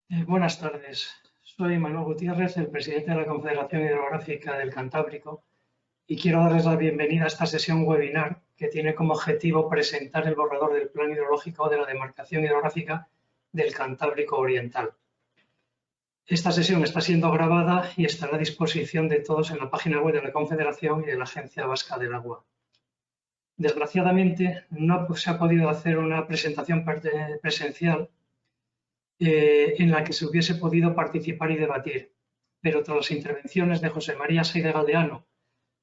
Buenas tardes. Soy Manuel Gutiérrez, el presidente de la Confederación Hidrográfica del Cantábrico, y quiero darles la bienvenida a esta sesión webinar que tiene como objetivo presentar el borrador del Plan Hidrológico de la Demarcación Hidrográfica del Cantábrico Oriental. Esta sesión está siendo grabada y estará a disposición de todos en la página web de la Confederación y de la Agencia Vasca del Agua. Desgraciadamente, no se ha podido hacer una presentación presencial en la que se hubiese podido participar y debatir, pero tras las intervenciones de José María Seide Galdeano,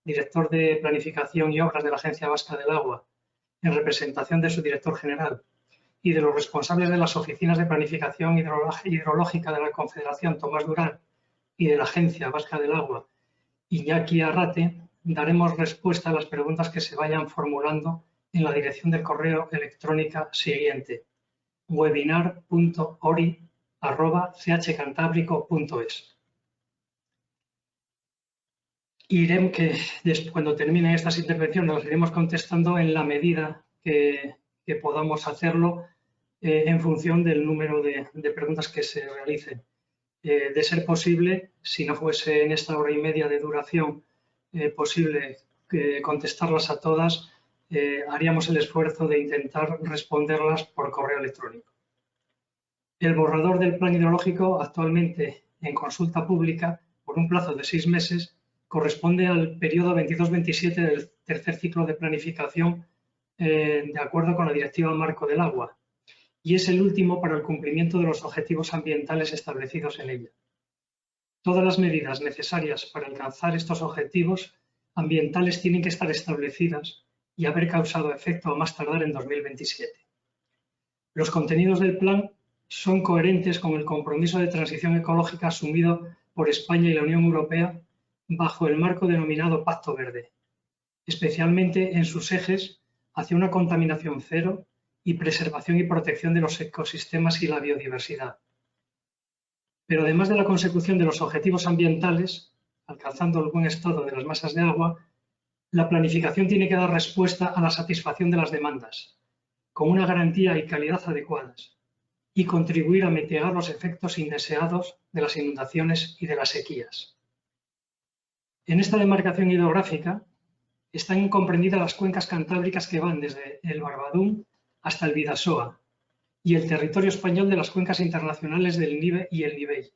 director de Planificación y Obras de la Agencia Vasca del Agua, en representación de su director general, y de los responsables de las oficinas de Planificación Hidrológica de la Confederación, Tomás Durán, y de la Agencia Vasca del Agua, Iñaki Arrate, daremos respuesta a las preguntas que se vayan formulando en la dirección del correo electrónica siguiente: webinar.ori@chcantabrico.es. Cuando terminen estas intervenciones las iremos contestando en la medida que podamos hacerlo en función del número de preguntas que se realicen. De ser posible, si no fuese en esta hora y media de duración posible contestarlas a todas, haríamos el esfuerzo de intentar responderlas por correo electrónico. El borrador del plan hidrológico, actualmente en consulta pública por un plazo de 6 meses, corresponde al periodo 22-27 del tercer ciclo de planificación de acuerdo con la Directiva Marco del Agua, y es el último para el cumplimiento de los objetivos ambientales establecidos en ella. Todas las medidas necesarias para alcanzar estos objetivos ambientales tienen que estar establecidas y haber causado efecto a más tardar en 2027. Los contenidos del plan son coherentes con el compromiso de transición ecológica asumido por España y la Unión Europea bajo el marco denominado Pacto Verde, especialmente en sus ejes hacia una contaminación cero y preservación y protección de los ecosistemas y la biodiversidad. Pero además de la consecución de los objetivos ambientales, alcanzando el buen estado de las masas de agua, la planificación tiene que dar respuesta a la satisfacción de las demandas, con una garantía y calidad adecuadas, y contribuir a mitigar los efectos indeseados de las inundaciones y de las sequías. En esta demarcación hidrográfica están comprendidas las cuencas cantábricas que van desde el Barbadún hasta el Bidasoa y el territorio español de las cuencas internacionales del Nive y el Nivell,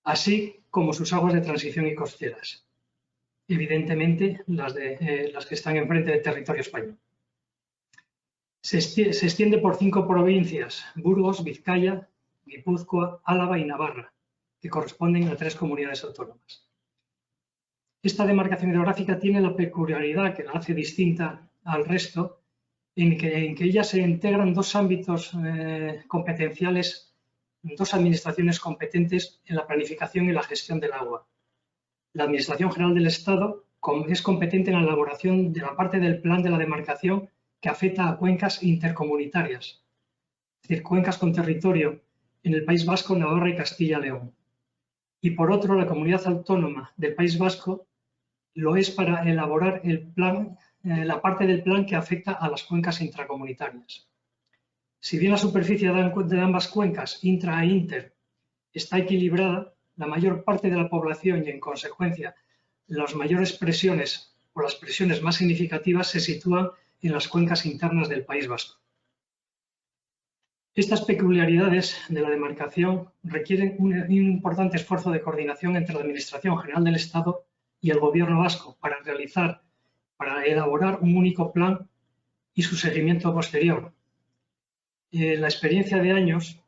así como sus aguas de transición y costeras, evidentemente las que están enfrente del territorio español. Se extiende por 5 provincias: Burgos, Vizcaya, Guipúzcoa, Álava y Navarra, que corresponden a 3 comunidades autónomas. Esta demarcación hidrográfica tiene la peculiaridad que la hace distinta al resto, en que ella se integran 2 ámbitos competenciales, 2 administraciones competentes en la planificación y la gestión del agua. La Administración General del Estado es competente en la elaboración de la parte del plan de la demarcación que afecta a cuencas intercomunitarias, es decir, cuencas con territorio en el País Vasco, Navarra y Castilla-León. Y por otro, la comunidad autónoma del País Vasco lo es para elaborar el plan, la parte del plan que afecta a las cuencas intracomunitarias. Si bien la superficie de ambas cuencas, intra e inter, está equilibrada, la mayor parte de la población y, en consecuencia, las mayores presiones o las presiones más significativas se sitúan en las cuencas internas del País Vasco. Estas peculiaridades de la demarcación requieren un importante esfuerzo de coordinación entre la Administración General del Estado y el Gobierno vasco para elaborar un único plan y su seguimiento posterior. La experiencia de años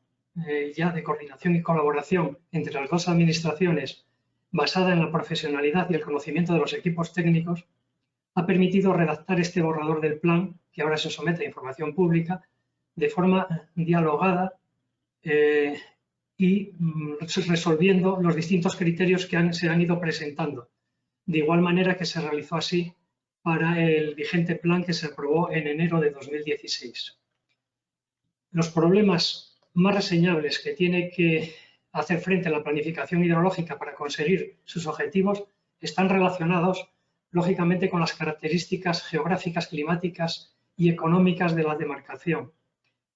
ya de coordinación y colaboración entre las 2 administraciones, basada en la profesionalidad y el conocimiento de los equipos técnicos, ha permitido redactar este borrador del plan, que ahora se somete a información pública, de forma dialogada y resolviendo los distintos criterios que se han ido presentando, de igual manera que se realizó así para el vigente plan que se aprobó en enero de 2016. Los problemas más reseñables que tiene que hacer frente a la planificación hidrológica para conseguir sus objetivos están relacionados, lógicamente, con las características geográficas, climáticas y económicas de la demarcación,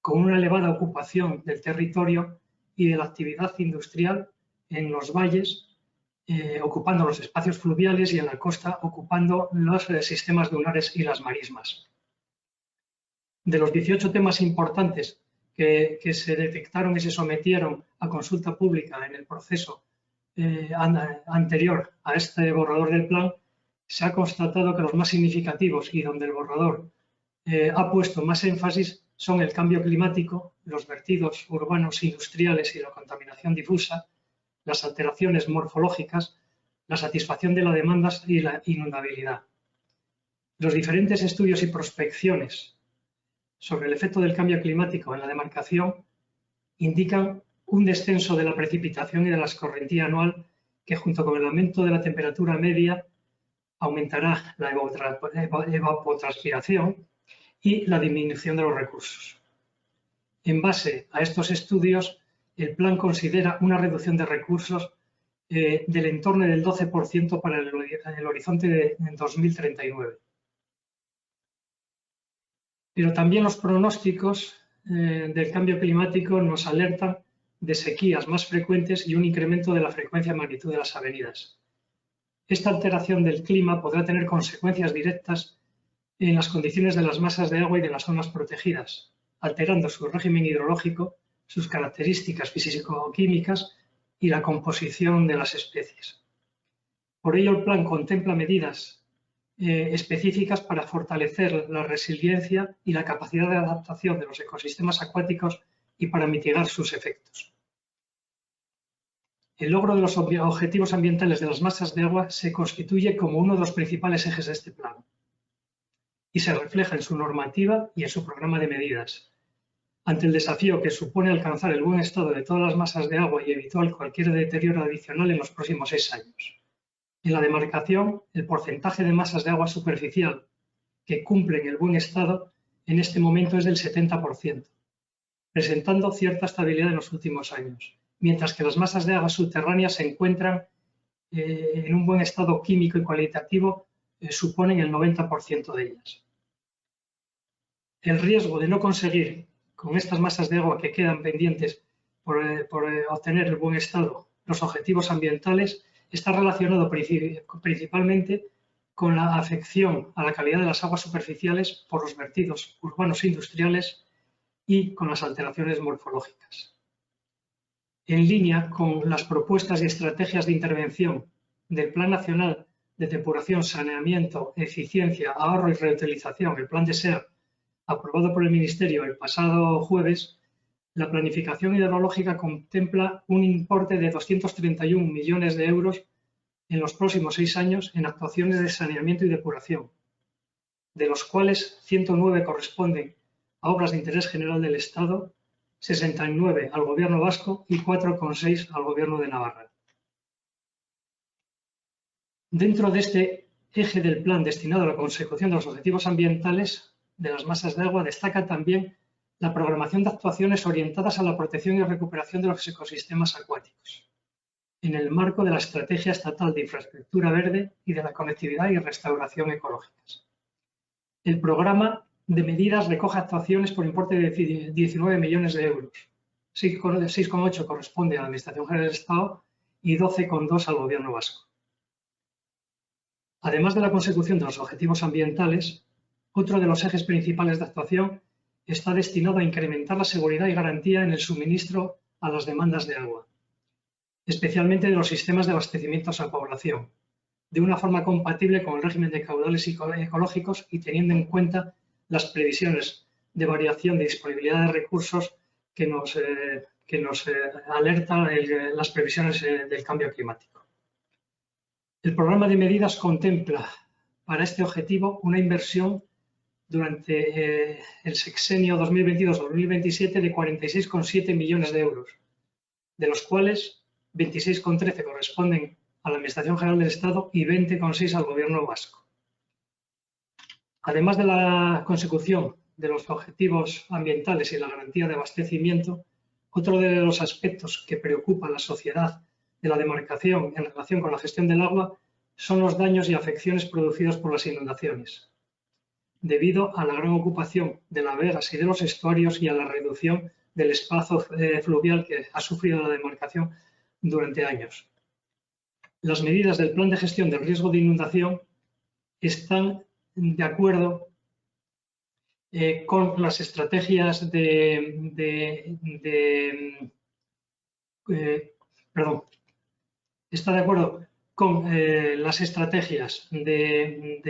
con una elevada ocupación del territorio y de la actividad industrial en los valles, ocupando los espacios fluviales, y en la costa ocupando los sistemas dunares y las marismas. De los 18 temas importantes que se detectaron y se sometieron a consulta pública en el proceso anterior a este borrador del plan, se ha constatado que los más significativos y donde el borrador ha puesto más énfasis son el cambio climático, los vertidos urbanos industriales y la contaminación difusa, las alteraciones morfológicas, la satisfacción de las demandas y la inundabilidad. Los diferentes estudios y prospecciones sobre el efecto del cambio climático en la demarcación indican un descenso de la precipitación y de la escorrentía anual que, junto con el aumento de la temperatura media, aumentará la evapotranspiración y la disminución de los recursos. En base a estos estudios, el plan considera una reducción de recursos del entorno del 12% para el horizonte de 2039. Pero también los pronósticos del cambio climático nos alertan de sequías más frecuentes y un incremento de la frecuencia y magnitud de las avenidas. Esta alteración del clima podrá tener consecuencias directas en las condiciones de las masas de agua y de las zonas protegidas, alterando su régimen hidrológico, sus características físico-químicas y la composición de las especies. Por ello, el plan contempla medidas específicas para fortalecer la resiliencia y la capacidad de adaptación de los ecosistemas acuáticos y para mitigar sus efectos. El logro de los objetivos ambientales de las masas de agua se constituye como uno de los principales ejes de este plan y se refleja en su normativa y en su programa de medidas. Ante el desafío que supone alcanzar el buen estado de todas las masas de agua y evitar cualquier deterioro adicional en los próximos 6 años. En la demarcación, el porcentaje de masas de agua superficial que cumplen el buen estado en este momento es del 70%, presentando cierta estabilidad en los últimos años, mientras que las masas de agua subterráneas se encuentran en un buen estado químico y cualitativo, suponen el 90% de ellas. El riesgo de no conseguir con estas masas de agua que quedan pendientes por obtener el buen estado los objetivos ambientales está relacionado principalmente con la afección a la calidad de las aguas superficiales por los vertidos urbanos e industriales y con las alteraciones morfológicas. En línea con las propuestas y estrategias de intervención del Plan Nacional de Depuración, Saneamiento, Eficiencia, Ahorro y Reutilización, el Plan de SER, aprobado por el Ministerio el pasado jueves, la planificación hidrológica contempla un importe de 231 millones de euros en los próximos 6 años en actuaciones de saneamiento y depuración, de los cuales 109 corresponden a obras de interés general del Estado, 69 al Gobierno vasco y 4,6 al Gobierno de Navarra. Dentro de este eje del plan destinado a la consecución de los objetivos ambientales de las masas de agua, destaca también la programación de actuaciones orientadas a la protección y recuperación de los ecosistemas acuáticos, en el marco de la Estrategia Estatal de Infraestructura Verde y de la Conectividad y Restauración Ecológicas. El programa de medidas recoge actuaciones por importe de 19 millones de euros, 6,8 corresponde a la Administración General del Estado y 12,2 al Gobierno vasco. Además de la consecución de los objetivos ambientales, otro de los ejes principales de actuación está destinado a incrementar la seguridad y garantía en el suministro a las demandas de agua, especialmente de los sistemas de abastecimiento a la población, de una forma compatible con el régimen de caudales ecológicos y teniendo en cuenta las previsiones de variación de disponibilidad de recursos que nos alertan las previsiones del cambio climático. El programa de medidas contempla para este objetivo una inversión durante el sexenio 2022-2027 de 46,7 millones de euros, de los cuales 26,13 corresponden a la Administración General del Estado y 20,6 al Gobierno vasco. Además de la consecución de los objetivos ambientales y la garantía de abastecimiento, otro de los aspectos que preocupa a la sociedad de la demarcación en relación con la gestión del agua son los daños y afecciones producidos por las inundaciones, debido a la gran ocupación de las vegas y de los estuarios y a la reducción del espacio fluvial que ha sufrido la demarcación durante años. Las medidas del Plan de Gestión del Riesgo de Inundación están de acuerdo con las estrategias está de acuerdo con las estrategias del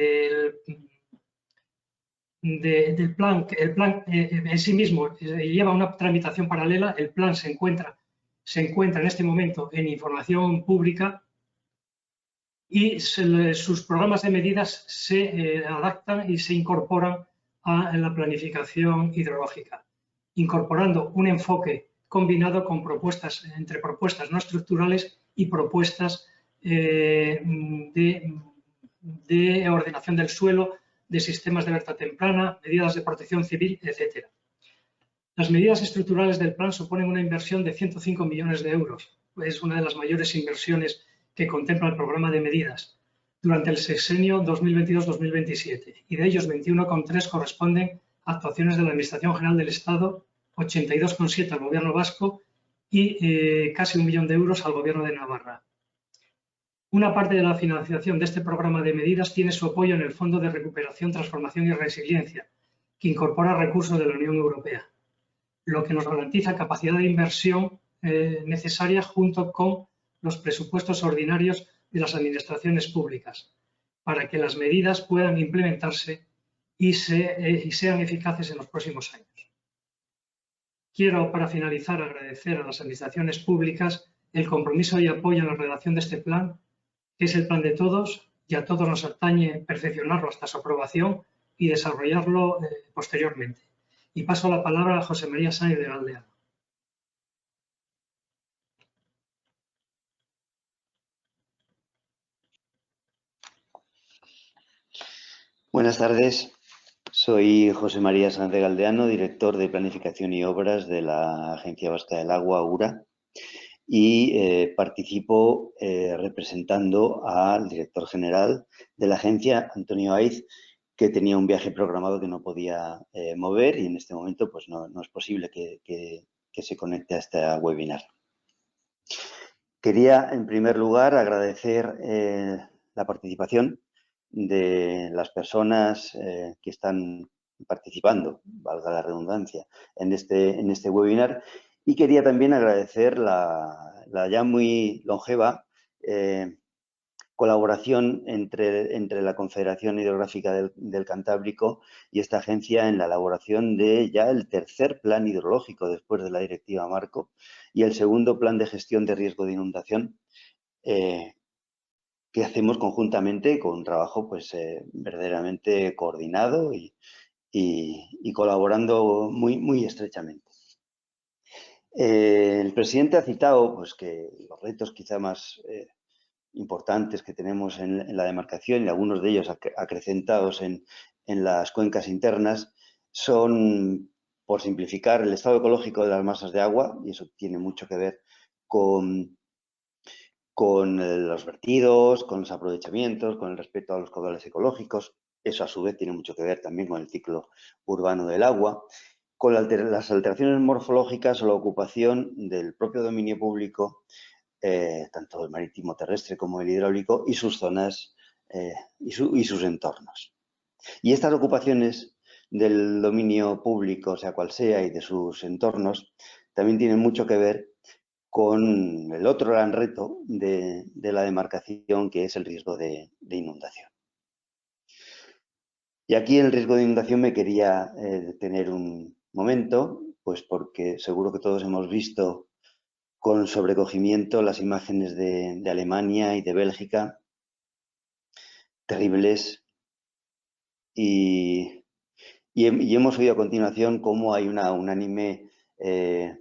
plan. El plan en sí mismo lleva una tramitación paralela. El plan se encuentra en este momento en información pública y sus programas de medidas se adaptan y se incorporan a la planificación hidrológica, incorporando un enfoque combinado con entre propuestas no estructurales y propuestas de ordenación del suelo, de sistemas de alerta temprana, medidas de protección civil, etc. Las medidas estructurales del plan suponen una inversión de 105 millones de euros. Es una de las mayores inversiones que contempla el programa de medidas durante el sexenio 2022-2027, y de ellos 21,3 corresponden a actuaciones de la Administración General del Estado, 82,7 al Gobierno vasco y casi 1 millón de euros al Gobierno de Navarra. Una parte de la financiación de este programa de medidas tiene su apoyo en el Fondo de Recuperación, Transformación y Resiliencia, que incorpora recursos de la Unión Europea, lo que nos garantiza capacidad de inversión necesaria junto con los presupuestos ordinarios de las administraciones públicas, para que las medidas puedan implementarse y sean eficaces en los próximos años. Quiero, para finalizar, agradecer a las administraciones públicas el compromiso y apoyo en la redacción de este plan, que es el plan de todos, y a todos nos atañe perfeccionarlo hasta su aprobación y desarrollarlo posteriormente. Y paso la palabra a José María Sáenz de Galdeano. Buenas tardes. Soy José María Sáenz de Galdeano, director de Planificación y Obras de la Agencia Vasca del Agua, URA, y participo representando al director general de la agencia, Antonio Aiz, que tenía un viaje programado que no podía mover y en este momento pues no es posible que se conecte a este webinar. Quería, en primer lugar, agradecer la participación de las personas que están participando, valga la redundancia, en este webinar, y quería también agradecer la ya muy longeva colaboración entre la Confederación Hidrográfica del Cantábrico y esta agencia en la elaboración de ya el tercer plan hidrológico después de la Directiva Marco y el segundo plan de gestión de riesgo de inundación que hacemos conjuntamente con un trabajo pues verdaderamente coordinado y colaborando muy estrechamente. El presidente ha citado pues, que los retos quizá más importantes que tenemos en la demarcación, y algunos de ellos acrecentados en las cuencas internas, son, por simplificar, el estado ecológico de las masas de agua, y eso tiene mucho que ver con los vertidos, con los aprovechamientos, con el respeto a los caudales ecológicos. Eso, a su vez, tiene mucho que ver también con el ciclo urbano del agua, con las alteraciones morfológicas o la ocupación del propio dominio público, tanto el marítimo terrestre como el hidráulico, y sus zonas y sus entornos. Y estas ocupaciones del dominio público, sea cual sea, y de sus entornos, también tienen mucho que ver con el otro gran reto de la demarcación, que es el riesgo de inundación. Y aquí en el riesgo de inundación me quería detener un momento, pues porque seguro que todos hemos visto con sobrecogimiento las imágenes de Alemania y de Bélgica, terribles, y hemos oído a continuación cómo hay una unánime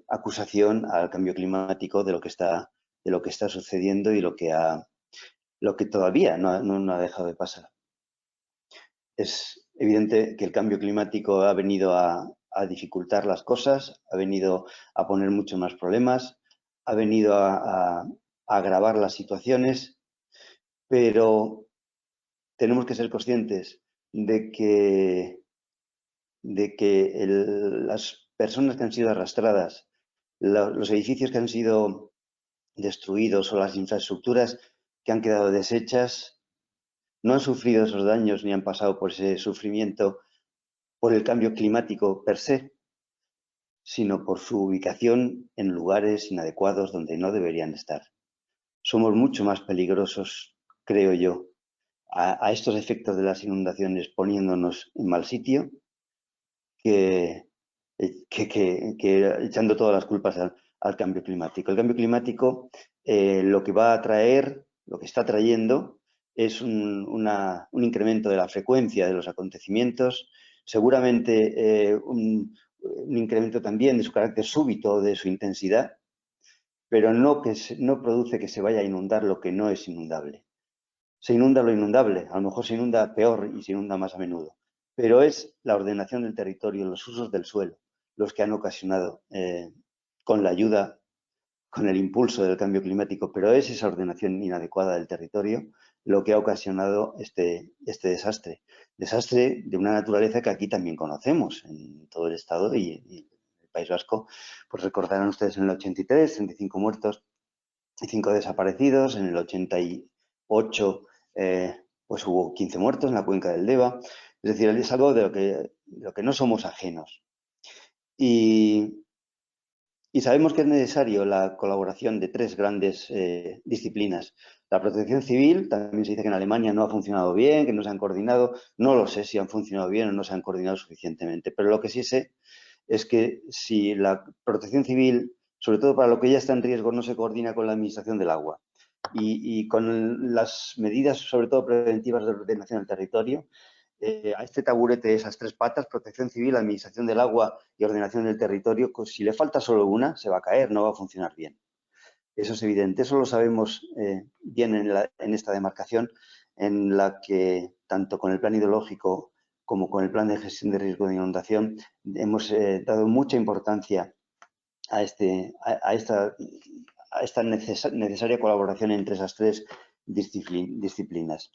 acusación al cambio climático de lo que está sucediendo y lo que todavía no ha dejado de pasar. Es evidente que el cambio climático ha venido a dificultar las cosas, ha venido a poner muchos más problemas, ha venido a agravar las situaciones, pero tenemos que ser conscientes de que las personas que han sido arrastradas, los edificios que han sido destruidos o las infraestructuras que han quedado deshechas, no han sufrido esos daños ni han pasado por ese sufrimiento por el cambio climático per se, sino por su ubicación en lugares inadecuados donde no deberían estar. Somos mucho más peligrosos, creo yo, a estos efectos de las inundaciones poniéndonos en mal sitio que echando todas las culpas al cambio climático. El cambio climático lo que va a traer, lo que está trayendo, es un incremento de la frecuencia de los acontecimientos, seguramente un incremento también de su carácter súbito, de su intensidad, pero no produce que se vaya a inundar lo que no es inundable. Se inunda lo inundable, a lo mejor se inunda peor y se inunda más a menudo, pero es la ordenación del territorio, los usos del suelo, los que han ocasionado, con la ayuda, con el impulso del cambio climático, pero es esa ordenación inadecuada del territorio lo que ha ocasionado este desastre. Desastre de una naturaleza que aquí también conocemos, en todo el Estado y el País Vasco. Pues recordarán ustedes en el 83, 35 muertos y 5 desaparecidos, en el 88 pues hubo 15 muertos en la cuenca del Deva. Es decir, es algo de lo que no somos ajenos. Y sabemos que es necesario la colaboración de tres grandes disciplinas. La protección civil, también se dice que en Alemania no ha funcionado bien, que no se han coordinado. No lo sé si han funcionado bien o no se han coordinado suficientemente, pero lo que sí sé es que si la protección civil, sobre todo para lo que ya está en riesgo, no se coordina con la administración del agua y con las medidas, sobre todo preventivas de ordenación del territorio, a este taburete, esas tres patas, protección civil, administración del agua y ordenación del territorio, pues si le falta solo una, se va a caer, no va a funcionar bien. Eso es evidente, eso lo sabemos bien en esta demarcación, en la que tanto con el plan hidrológico como con el plan de gestión de riesgo de inundación hemos dado mucha importancia a esta necesaria colaboración entre esas tres disciplinas.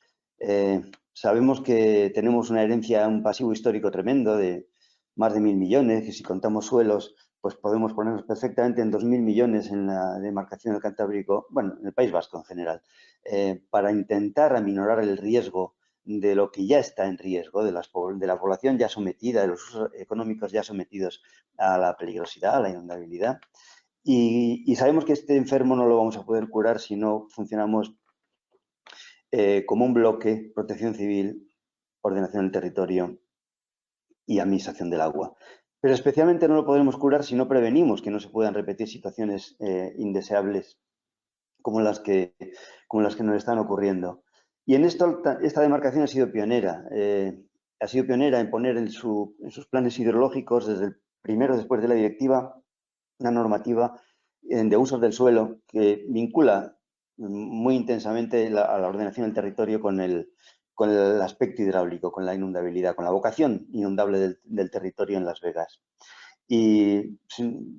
Sabemos que tenemos una herencia, un pasivo histórico tremendo de más de 1.000 millones, que si contamos suelos, pues podemos ponernos perfectamente en 2.000 millones en la demarcación del Cantábrico, bueno, en el País Vasco en general, para intentar aminorar el riesgo de lo que ya está en riesgo, de la población ya sometida, de los usos económicos ya sometidos a la peligrosidad, a la inundabilidad. Y sabemos que este enfermo no lo vamos a poder curar si no funcionamos como un bloque, protección civil, ordenación del territorio y administración del agua. Pero especialmente no lo podremos curar si no prevenimos que no se puedan repetir situaciones indeseables como las que nos están ocurriendo. Y en esto esta demarcación ha sido pionera. Ha sido pionera en poner en sus planes hidrológicos, desde el primero después de la directiva, una normativa de usos del suelo que vincula muy intensamente a la ordenación del territorio con el aspecto hidráulico, con la inundabilidad, con la vocación inundable del territorio en Las Vegas. Y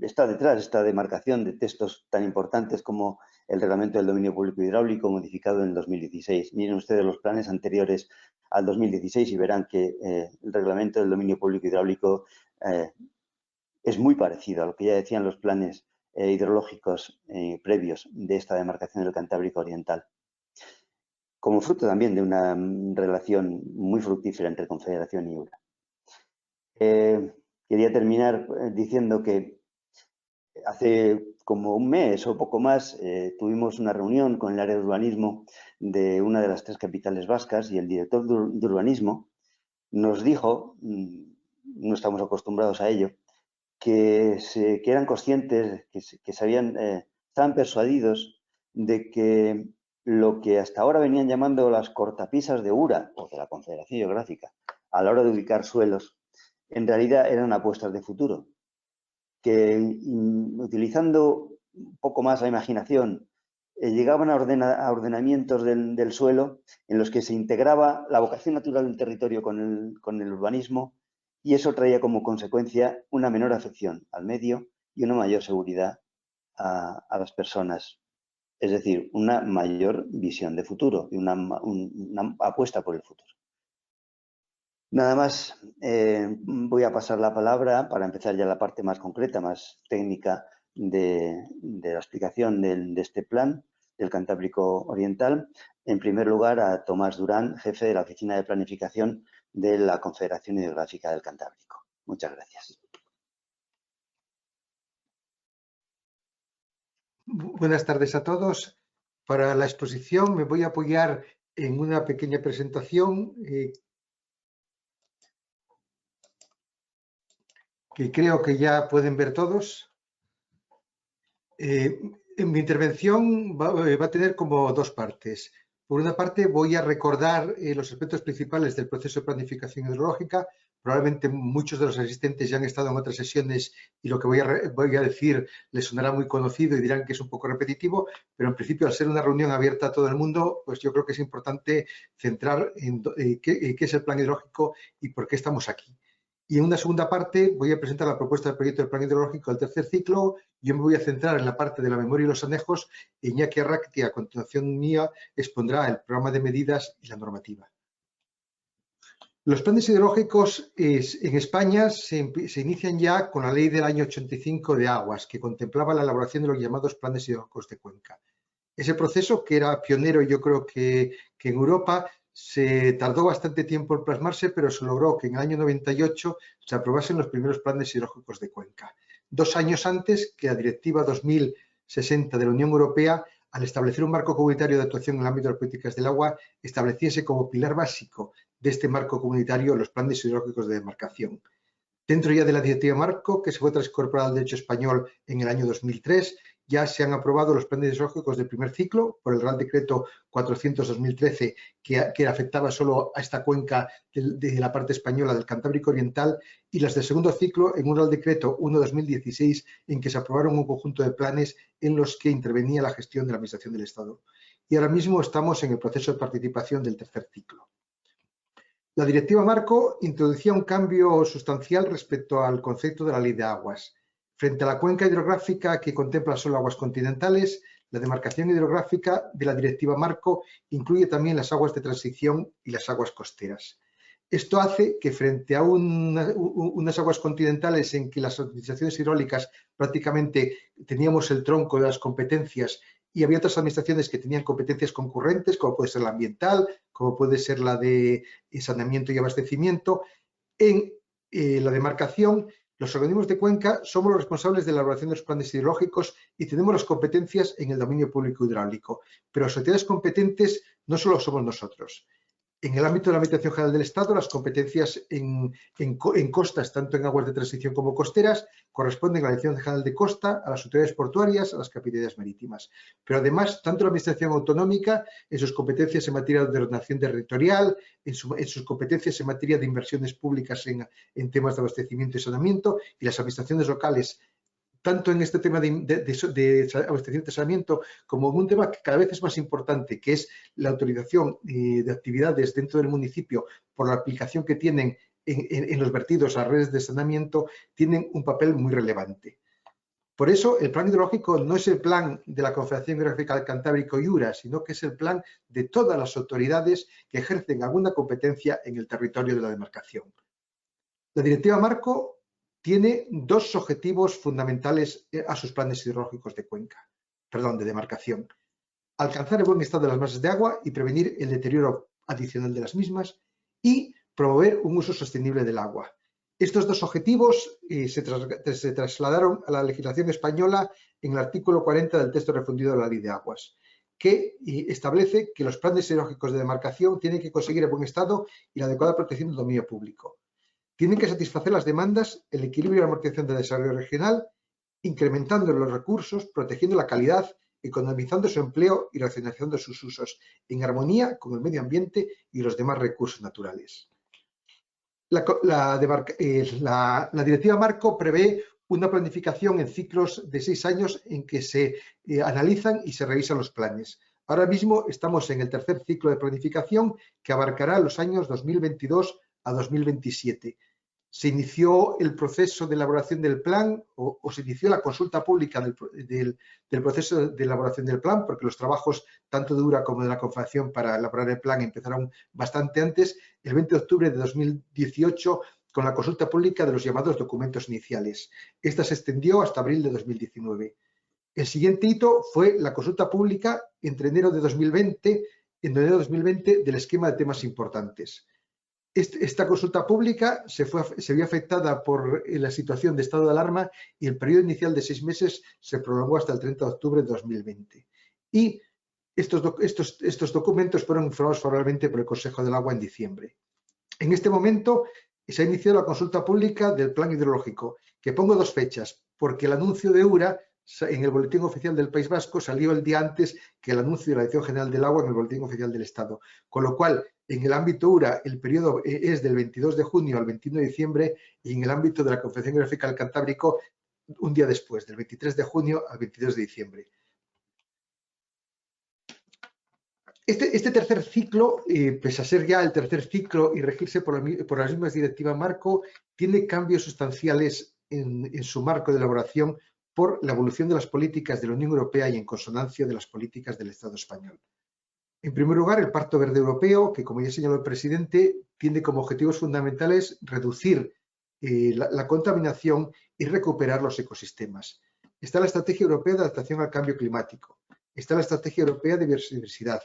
está detrás esta demarcación de textos tan importantes como el Reglamento del Dominio Público Hidráulico, modificado en el 2016. Miren ustedes los planes anteriores al 2016 y verán que el Reglamento del Dominio Público Hidráulico es muy parecido a lo que ya decían los planes hidrológicos previos de esta demarcación del Cantábrico Oriental, como fruto también de una relación muy fructífera entre Confederación y URA. Quería terminar diciendo que hace como un mes o poco más tuvimos una reunión con el área de urbanismo de una de las tres capitales vascas y el director de urbanismo nos dijo, no estamos acostumbrados a ello, que eran conscientes, que estaban persuadidos de que lo que hasta ahora venían llamando las cortapisas de URA o de la Confederación Geográfica a la hora de ubicar suelos, en realidad eran apuestas de futuro, que utilizando un poco más la imaginación, llegaban a ordenamientos del suelo en los que se integraba la vocación natural del territorio con el urbanismo, y eso traía como consecuencia una menor afección al medio y una mayor seguridad a las personas. Es decir, una mayor visión de futuro y una apuesta por el futuro. Nada más, voy a pasar la palabra para empezar ya la parte más concreta, más técnica de la explicación de este plan del Cantábrico Oriental. En primer lugar, a Tomás Durán, jefe de la Oficina de Planificación de la Confederación Hidrográfica del Cantábrico. Muchas gracias. Buenas tardes a todos. Para la exposición me voy a apoyar en una pequeña presentación que creo que ya pueden ver todos. En mi intervención va a tener como dos partes. Por una parte voy a recordar los aspectos principales del proceso de planificación hidrológica. Probablemente muchos de los asistentes ya han estado en otras sesiones y lo que voy a decir les sonará muy conocido y dirán que es un poco repetitivo, pero en principio, al ser una reunión abierta a todo el mundo, pues yo creo que es importante centrar en qué es el plan hidrológico y por qué estamos aquí. Y en una segunda parte voy a presentar la propuesta del proyecto del plan hidrológico del tercer ciclo. Yo me voy a centrar en la parte de la memoria y los anejos. Iñaki Arraqui, a continuación mía, expondrá el programa de medidas y la normativa. Los planes hidrológicos en España se inician ya con la ley del año 85 de aguas, que contemplaba la elaboración de los llamados planes hidrológicos de cuenca. Ese proceso, que era pionero, yo creo que en Europa, se tardó bastante tiempo en plasmarse, pero se logró que en el año 98 se aprobasen los primeros planes hidrológicos de cuenca. 2 años antes que la Directiva 2060 de la Unión Europea, al establecer un marco comunitario de actuación en el ámbito de las políticas del agua, estableciese como pilar básico de este marco comunitario los planes hidrológicos de demarcación. Dentro ya de la Directiva Marco, que se fue transportada al derecho español en el año 2003, ya se han aprobado los planes hidrológicos del primer ciclo por el Real Decreto 400/2013, que afectaba solo a esta cuenca de la parte española del Cantábrico Oriental, y las del segundo ciclo en un Real Decreto 1/2016, en que se aprobaron un conjunto de planes en los que intervenía la gestión de la Administración del Estado. Y ahora mismo estamos en el proceso de participación del tercer ciclo. La Directiva Marco introducía un cambio sustancial respecto al concepto de la Ley de Aguas. Frente a la cuenca hidrográfica, que contempla solo aguas continentales, la demarcación hidrográfica de la Directiva Marco incluye también las aguas de transición y las aguas costeras. Esto hace que frente a unas aguas continentales en que las administraciones hidráulicas prácticamente teníamos el tronco de las competencias y había otras administraciones que tenían competencias concurrentes, como puede ser la ambiental, como puede ser la de saneamiento y abastecimiento, en la demarcación, los organismos de cuenca somos los responsables de la elaboración de los planes hidrológicos y tenemos las competencias en el dominio público hidráulico. Pero las autoridades competentes no solo somos nosotros. En el ámbito de la Administración General del Estado, las competencias en costas, tanto en aguas de transición como costeras, corresponden a la Dirección General de Costa, a las autoridades portuarias, a las capitanías marítimas. Pero además, tanto la Administración Autonómica, en sus competencias en materia de ordenación territorial, en sus competencias en materia de inversiones públicas en temas de abastecimiento y saneamiento, y las administraciones locales, tanto en este tema de abastecimiento y saneamiento como en un tema que cada vez es más importante, que es la autorización de actividades dentro del municipio por la aplicación que tienen en los vertidos a redes de saneamiento, tienen un papel muy relevante. Por eso, el plan hidrológico no es el plan de la Confederación Hidrográfica del Cantábrico y URA, sino que es el plan de todas las autoridades que ejercen alguna competencia en el territorio de la demarcación. La Directiva Marco tiene 2 objetivos fundamentales a sus planes hidrológicos de demarcación. Alcanzar el buen estado de las masas de agua y prevenir el deterioro adicional de las mismas, y promover un uso sostenible del agua. Estos 2 objetivos se trasladaron a la legislación española en el artículo 40 del texto refundido de la Ley de Aguas, que establece que los planes hidrológicos de demarcación tienen que conseguir el buen estado y la adecuada protección del dominio público. Tienen que satisfacer las demandas, el equilibrio y la amortización del desarrollo regional, incrementando los recursos, protegiendo la calidad, economizando su empleo y racionalizando sus usos, en armonía con el medio ambiente y los demás recursos naturales. La Directiva Marco prevé una planificación en ciclos de 6 años en que se analizan y se revisan los planes. Ahora mismo estamos en el tercer ciclo de planificación, que abarcará los años 2022 a 2027. se inició el proceso de elaboración del plan o se inició la consulta pública del proceso de elaboración del plan, porque los trabajos tanto de URA como de la Confederación para elaborar el plan empezaron bastante antes, el 20 de octubre de 2018, con la consulta pública de los llamados documentos iniciales. Esta se extendió hasta abril de 2019. El siguiente hito fue la consulta pública entre enero de 2020 del esquema de temas importantes. Esta consulta pública se vio afectada por la situación de estado de alarma y el periodo inicial de 6 meses se prolongó hasta el 30 de octubre de 2020. Y estos documentos fueron informados favorablemente por el Consejo del Agua en diciembre. En este momento se ha iniciado la consulta pública del plan hidrológico, que pongo 2 fechas, porque el anuncio de URA en el Boletín Oficial del País Vasco salió el día antes que el anuncio de la Dirección General del Agua en el Boletín Oficial del Estado. Con lo cual, en el ámbito URA, el periodo es del 22 de junio al 21 de diciembre y en el ámbito de la Confederación Hidrográfica del Cantábrico, un día después, del 23 de junio al 22 de diciembre. Este tercer ciclo, pese a ser ya el tercer ciclo y regirse por las mismas directivas marco, tiene cambios sustanciales en su marco de elaboración por la evolución de las políticas de la Unión Europea y en consonancia de las políticas del Estado español. En primer lugar, el Pacto Verde Europeo, que como ya señaló el presidente, tiene como objetivos fundamentales reducir la contaminación y recuperar los ecosistemas. Está la Estrategia Europea de Adaptación al Cambio Climático. Está la Estrategia Europea de Biodiversidad.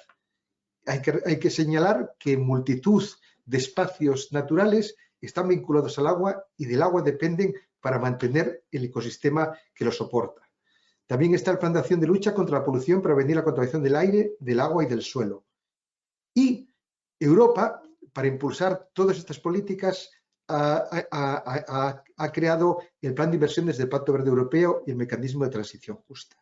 Hay que señalar que multitud de espacios naturales están vinculados al agua y del agua dependen para mantener el ecosistema que lo soporta. También está el Plan de Acción de Lucha contra la Polución para prevenir la contaminación del aire, del agua y del suelo. Y Europa, para impulsar todas estas políticas, ha creado el Plan de Inversiones del Pacto Verde Europeo y el Mecanismo de Transición Justa.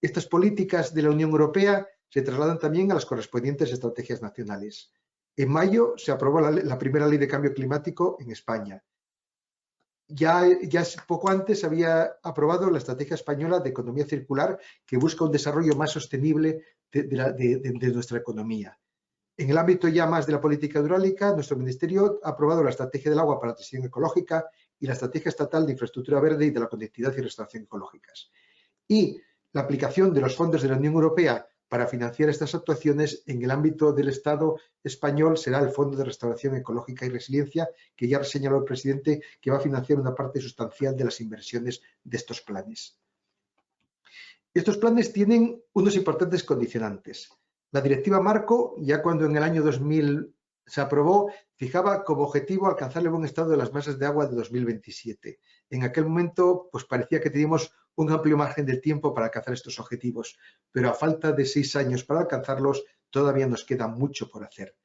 Estas políticas de la Unión Europea se trasladan también a las correspondientes estrategias nacionales. En mayo se aprobó la primera Ley de Cambio Climático en España. Ya poco antes había aprobado la Estrategia Española de Economía Circular, que busca un desarrollo más sostenible de nuestra economía. En el ámbito ya más de la política hidráulica, nuestro Ministerio ha aprobado la Estrategia del Agua para la Transición Ecológica y la Estrategia Estatal de Infraestructura Verde y de la Conectividad y Restauración Ecológicas. Y la aplicación de los fondos de la Unión Europea para financiar estas actuaciones en el ámbito del Estado español será el Fondo de Restauración Ecológica y Resiliencia, que ya señaló el presidente que va a financiar una parte sustancial de las inversiones de estos planes. Estos planes tienen unos importantes condicionantes. La Directiva Marco, ya cuando en el año 2000 se aprobó, fijaba como objetivo alcanzar el buen estado de las masas de agua de 2027. En aquel momento, pues parecía que teníamos un amplio margen de tiempo para alcanzar estos objetivos, pero a falta de 6 años para alcanzarlos, todavía nos queda mucho por hacer.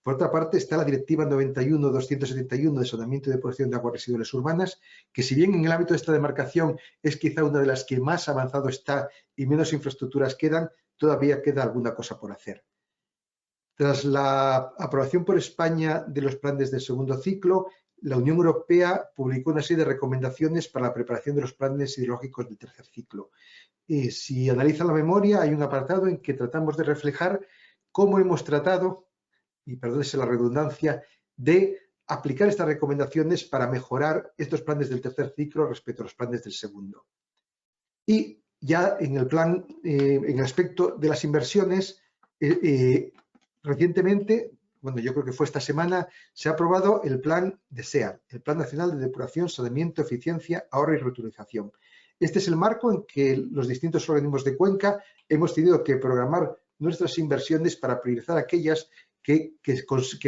Por otra parte, está la Directiva 91/271 de saneamiento y depuración de aguas residuales urbanas, que si bien en el ámbito de esta demarcación es quizá una de las que más avanzado está y menos infraestructuras quedan, todavía queda alguna cosa por hacer. Tras la aprobación por España de los planes del segundo ciclo, la Unión Europea publicó una serie de recomendaciones para la preparación de los planes hidrológicos del tercer ciclo. Si analizan la memoria, hay un apartado en que tratamos de reflejar cómo hemos tratado, y perdónese la redundancia, de aplicar estas recomendaciones para mejorar estos planes del tercer ciclo respecto a los planes del segundo. Y ya en el plan, en el aspecto de las inversiones, recientemente, bueno, yo creo que fue esta semana, se ha aprobado el plan de SEA, el Plan Nacional de Depuración, Saneamiento, Eficiencia, Ahorro y Reutilización. Este es el marco en que los distintos organismos de cuenca hemos tenido que programar nuestras inversiones para priorizar aquellas que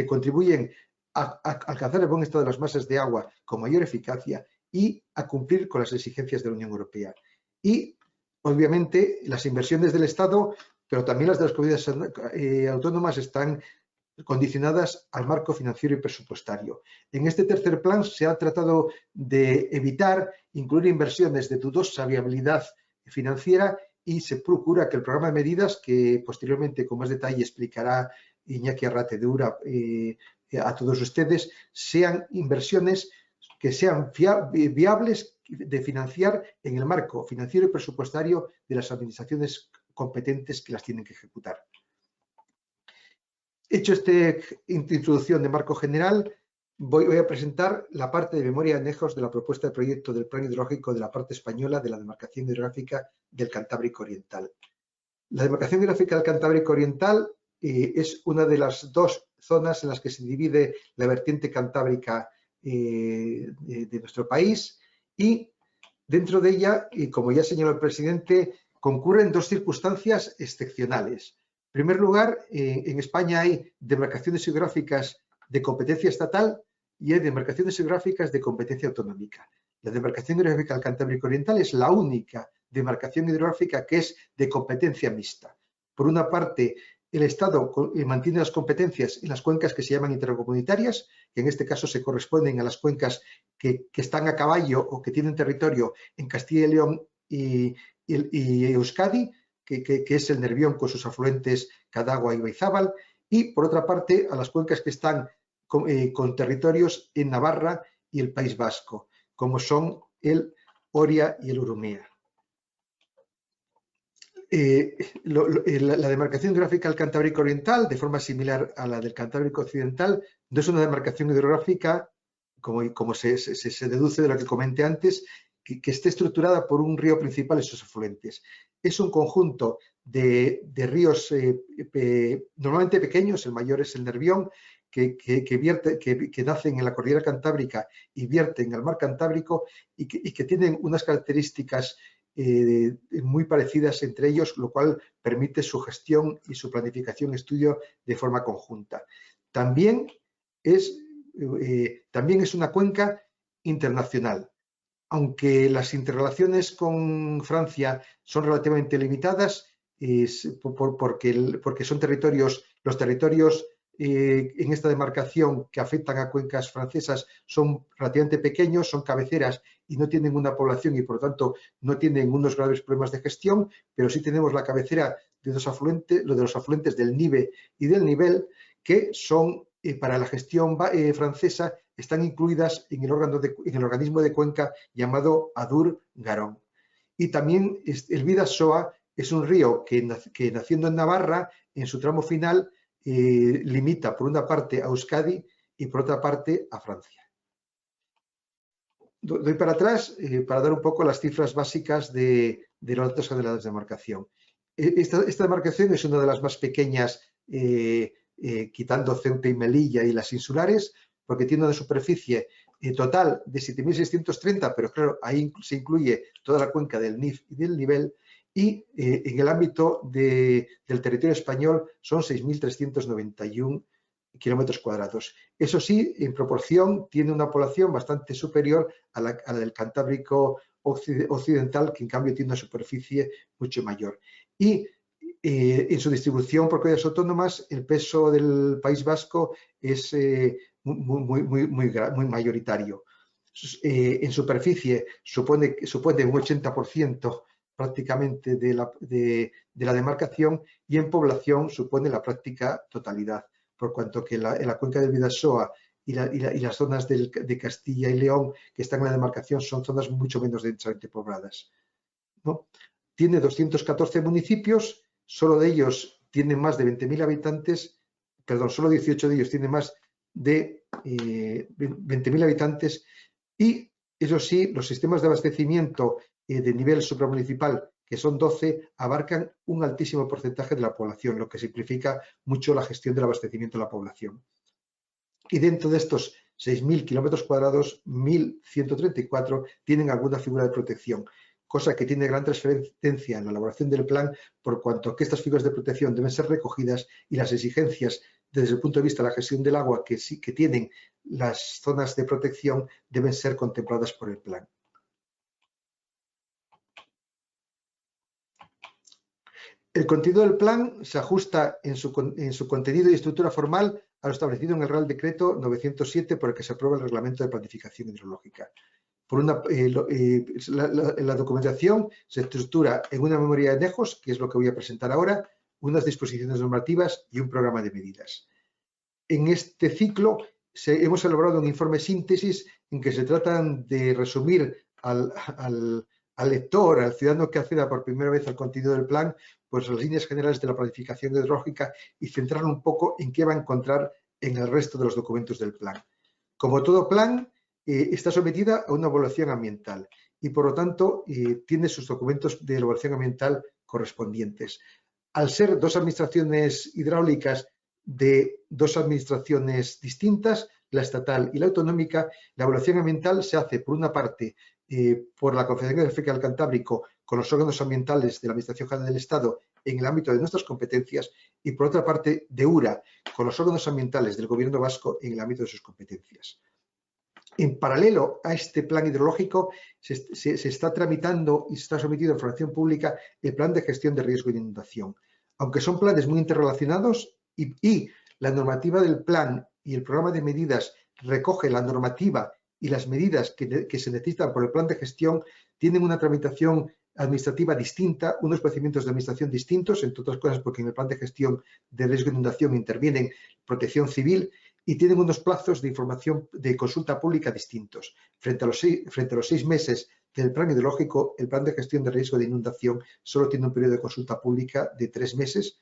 contribuyen a alcanzar el buen estado de las masas de agua con mayor eficacia y a cumplir con las exigencias de la Unión Europea. Y, obviamente, las inversiones del Estado, pero también las de las comunidades autónomas, están condicionadas al marco financiero y presupuestario. En este tercer plan se ha tratado de evitar incluir inversiones de dudosa viabilidad financiera y se procura que el programa de medidas, que posteriormente con más detalle explicará Iñaki Arrate de URA a todos ustedes, sean inversiones que sean viables de financiar en el marco financiero y presupuestario de las administraciones competentes que las tienen que ejecutar. Hecho esta introducción de marco general, voy a presentar la parte de memoria de anejos de la propuesta de proyecto del Plan Hidrológico de la parte española de la demarcación hidrográfica del Cantábrico Oriental. La demarcación hidrográfica del Cantábrico Oriental es una de las dos zonas en las que se divide la vertiente cantábrica de nuestro país, y dentro de ella, y como ya señaló el presidente, concurren dos circunstancias excepcionales. En primer lugar, en España hay demarcaciones hidrográficas de competencia estatal y hay demarcaciones hidrográficas de competencia autonómica. La demarcación hidrográfica del Cantábrico Oriental es la única demarcación hidrográfica que es de competencia mixta. Por una parte, el Estado mantiene las competencias en las cuencas que se llaman intercomunitarias, que en este caso se corresponden a las cuencas que están a caballo o que tienen territorio en Castilla y León y Euskadi, que es el Nervión con sus afluentes Cadagua y Baizábal, y por otra parte a las cuencas que están con territorios en Navarra y el País Vasco, como son el Oria y el Urumea. La demarcación hidrográfica del Cantábrico Oriental, de forma similar a la del Cantábrico Occidental, no es una demarcación hidrográfica, como se deduce de lo que comenté antes, que esté estructurada por un río principal y sus afluentes. Es un conjunto de ríos normalmente pequeños, el mayor es el Nervión, que nacen en la cordillera cantábrica y vierten al mar Cantábrico y que tienen unas características muy parecidas entre ellos, lo cual permite su gestión y su planificación y estudio de forma conjunta. También es una cuenca internacional. Aunque las interrelaciones con Francia son relativamente limitadas, porque son los territorios en esta demarcación que afectan a cuencas francesas son relativamente pequeños, son cabeceras y no tienen una población y por lo tanto no tienen unos graves problemas de gestión, pero sí tenemos la cabecera de los afluentes del Nive y del Nivelle, que son para la gestión francesa, están incluidas en el organismo de cuenca llamado Adur-Garonne. Y también el Bidasoa es un río que naciendo en Navarra, en su tramo final, limita por una parte a Euskadi y por otra parte a Francia. Doy para atrás para dar un poco las cifras básicas de los datos de la demarcación. Esta demarcación es una de las más pequeñas, quitando Ceuta y Melilla y las insulares, porque tiene una superficie total de 7.630, pero claro, ahí se incluye toda la cuenca del Nif y del Nivelle, y en el ámbito del territorio español son 6.391 kilómetros cuadrados. Eso sí, en proporción tiene una población bastante superior a la del Cantábrico Occidental, que en cambio tiene una superficie mucho mayor. Y en su distribución por comunidades autónomas, el peso del País Vasco es muy mayoritario. En superficie supone un 80% prácticamente de la demarcación, y en población supone la práctica totalidad, por cuanto que en la cuenca del Bidasoa y las zonas de Castilla y León que están en la demarcación son zonas mucho menos densamente pobladas, ¿no? Tiene 214 municipios, solo de ellos tienen más de 20.000 habitantes, perdón, solo 18 de ellos tienen más de 20.000 habitantes, y eso sí, los sistemas de abastecimiento de nivel supramunicipal, que son 12, abarcan un altísimo porcentaje de la población, lo que simplifica mucho la gestión del abastecimiento de la población. Y dentro de estos 6.000 kilómetros cuadrados, 1.134 tienen alguna figura de protección, cosa que tiene gran trascendencia en la elaboración del plan, por cuanto que estas figuras de protección deben ser recogidas y las exigencias desde el punto de vista de la gestión del agua que tienen las zonas de protección deben ser contempladas por el plan. El contenido del plan se ajusta en su contenido y estructura formal a lo establecido en el Real Decreto 907 por el que se aprueba el Reglamento de Planificación Hidrológica. La documentación se estructura en una memoria de anejos, que es lo que voy a presentar ahora, unas disposiciones normativas y un programa de medidas. En este ciclo hemos elaborado un informe síntesis en que se tratan de resumir al lector, al ciudadano que acceda por primera vez al contenido del plan, pues las líneas generales de la planificación hidrológica y centrar un poco en qué va a encontrar en el resto de los documentos del plan. Como todo plan, está sometida a una evaluación ambiental y, por lo tanto, tiene sus documentos de evaluación ambiental correspondientes. Al ser dos administraciones hidráulicas de dos administraciones distintas, la estatal y la autonómica, la evaluación ambiental se hace, por una parte, por la Confederación Hidrográfica del Cantábrico con los órganos ambientales de la Administración General del Estado en el ámbito de nuestras competencias y, por otra parte, de URA con los órganos ambientales del Gobierno vasco en el ámbito de sus competencias. En paralelo a este plan hidrológico, se está tramitando y se está sometido a información pública el plan de gestión de riesgo de inundación. Aunque son planes muy interrelacionados y la normativa del plan y el programa de medidas recoge la normativa y las medidas que se necesitan por el plan de gestión, tienen una tramitación administrativa distinta, unos procedimientos de administración distintos, entre otras cosas porque en el plan de gestión de riesgo de inundación intervienen protección civil y tienen unos plazos de información de consulta pública distintos. Frente a los 6 meses del plan hidrológico, el plan de gestión de riesgo de inundación solo tiene un periodo de consulta pública de 3 meses.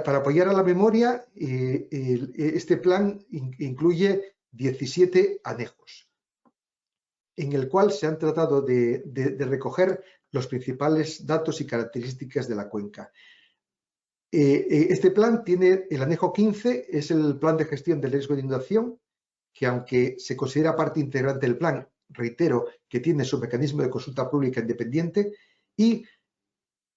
Para apoyar a la memoria, este plan incluye 17 anejos, en el cual se han tratado de recoger los principales datos y características de la cuenca. Este plan tiene el anejo 15, es el plan de gestión del riesgo de inundación, que aunque se considera parte integrante del plan, reitero que tiene su mecanismo de consulta pública independiente, y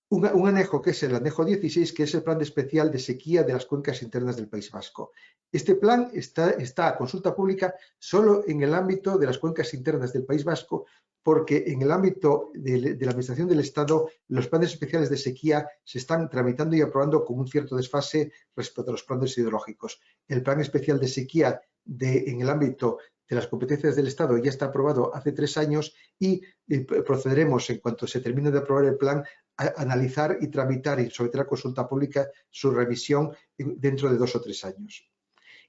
un anejo que es el anejo 16, que es el plan especial de sequía de las cuencas internas del País Vasco. Este plan está a consulta pública solo en el ámbito de las cuencas internas del País Vasco, porque en el ámbito de la Administración del Estado los planes especiales de sequía se están tramitando y aprobando con un cierto desfase respecto a los planes hidrológicos. El plan especial de sequía en el ámbito de las competencias del Estado ya está aprobado hace 3 años y procederemos, en cuanto se termine de aprobar el plan, a analizar y tramitar y someter a consulta pública su revisión dentro de 2 o 3 años.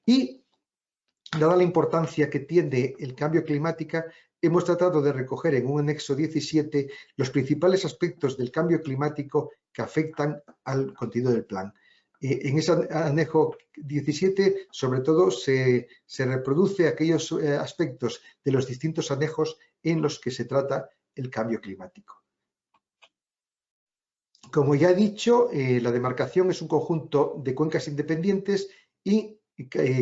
Y, dada la importancia que tiene el cambio climático, hemos tratado de recoger en un anexo 17 los principales aspectos del cambio climático que afectan al contenido del plan. En ese anejo 17, sobre todo, se reproduce aquellos aspectos de los distintos anejos en los que se trata el cambio climático. Como ya he dicho, la demarcación es un conjunto de cuencas independientes y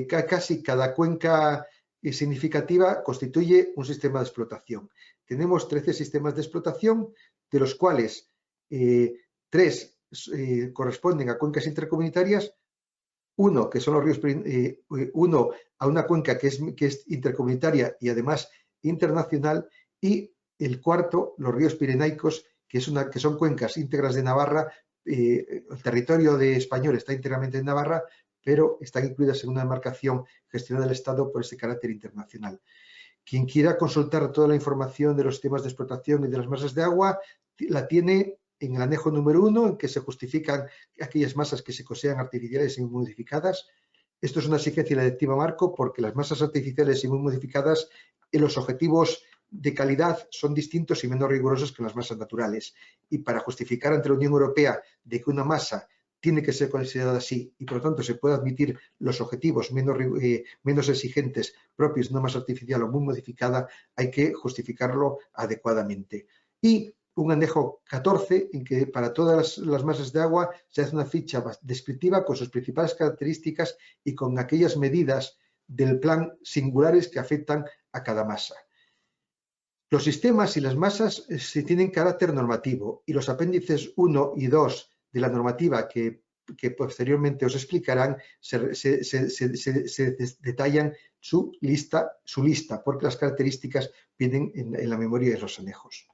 casi cada cuenca significativa constituye un sistema de explotación. Tenemos 13 sistemas de explotación, de los cuales 3 corresponden a cuencas intercomunitarias, uno que son los ríos, uno a una cuenca que es intercomunitaria y además internacional, y el cuarto, los ríos pirenaicos, que son cuencas íntegras de Navarra. El territorio español está íntegramente en Navarra, pero están incluidas en una demarcación gestionada del Estado por ese carácter internacional. Quien quiera consultar toda la información de los sistemas de explotación y de las masas de agua, la tiene en el anejo número 1, en que se justifican aquellas masas que se consideran artificiales y muy modificadas. Esto es una exigencia de la Directiva Marco, porque las masas artificiales y muy modificadas, los objetivos de calidad son distintos y menos rigurosos que las masas naturales. Y para justificar ante la Unión Europea de que una masa tiene que ser considerada así y por lo tanto se puede admitir los objetivos menos exigentes propios de una masa artificial o muy modificada, hay que justificarlo adecuadamente. Y un anejo 14 en que para todas las masas de agua se hace una ficha descriptiva con sus principales características y con aquellas medidas del plan singulares que afectan a cada masa. Los sistemas y las masas tienen carácter normativo y los apéndices 1 y 2 de la normativa que posteriormente os explicarán se detallan su lista, porque las características vienen en la memoria de los anejos.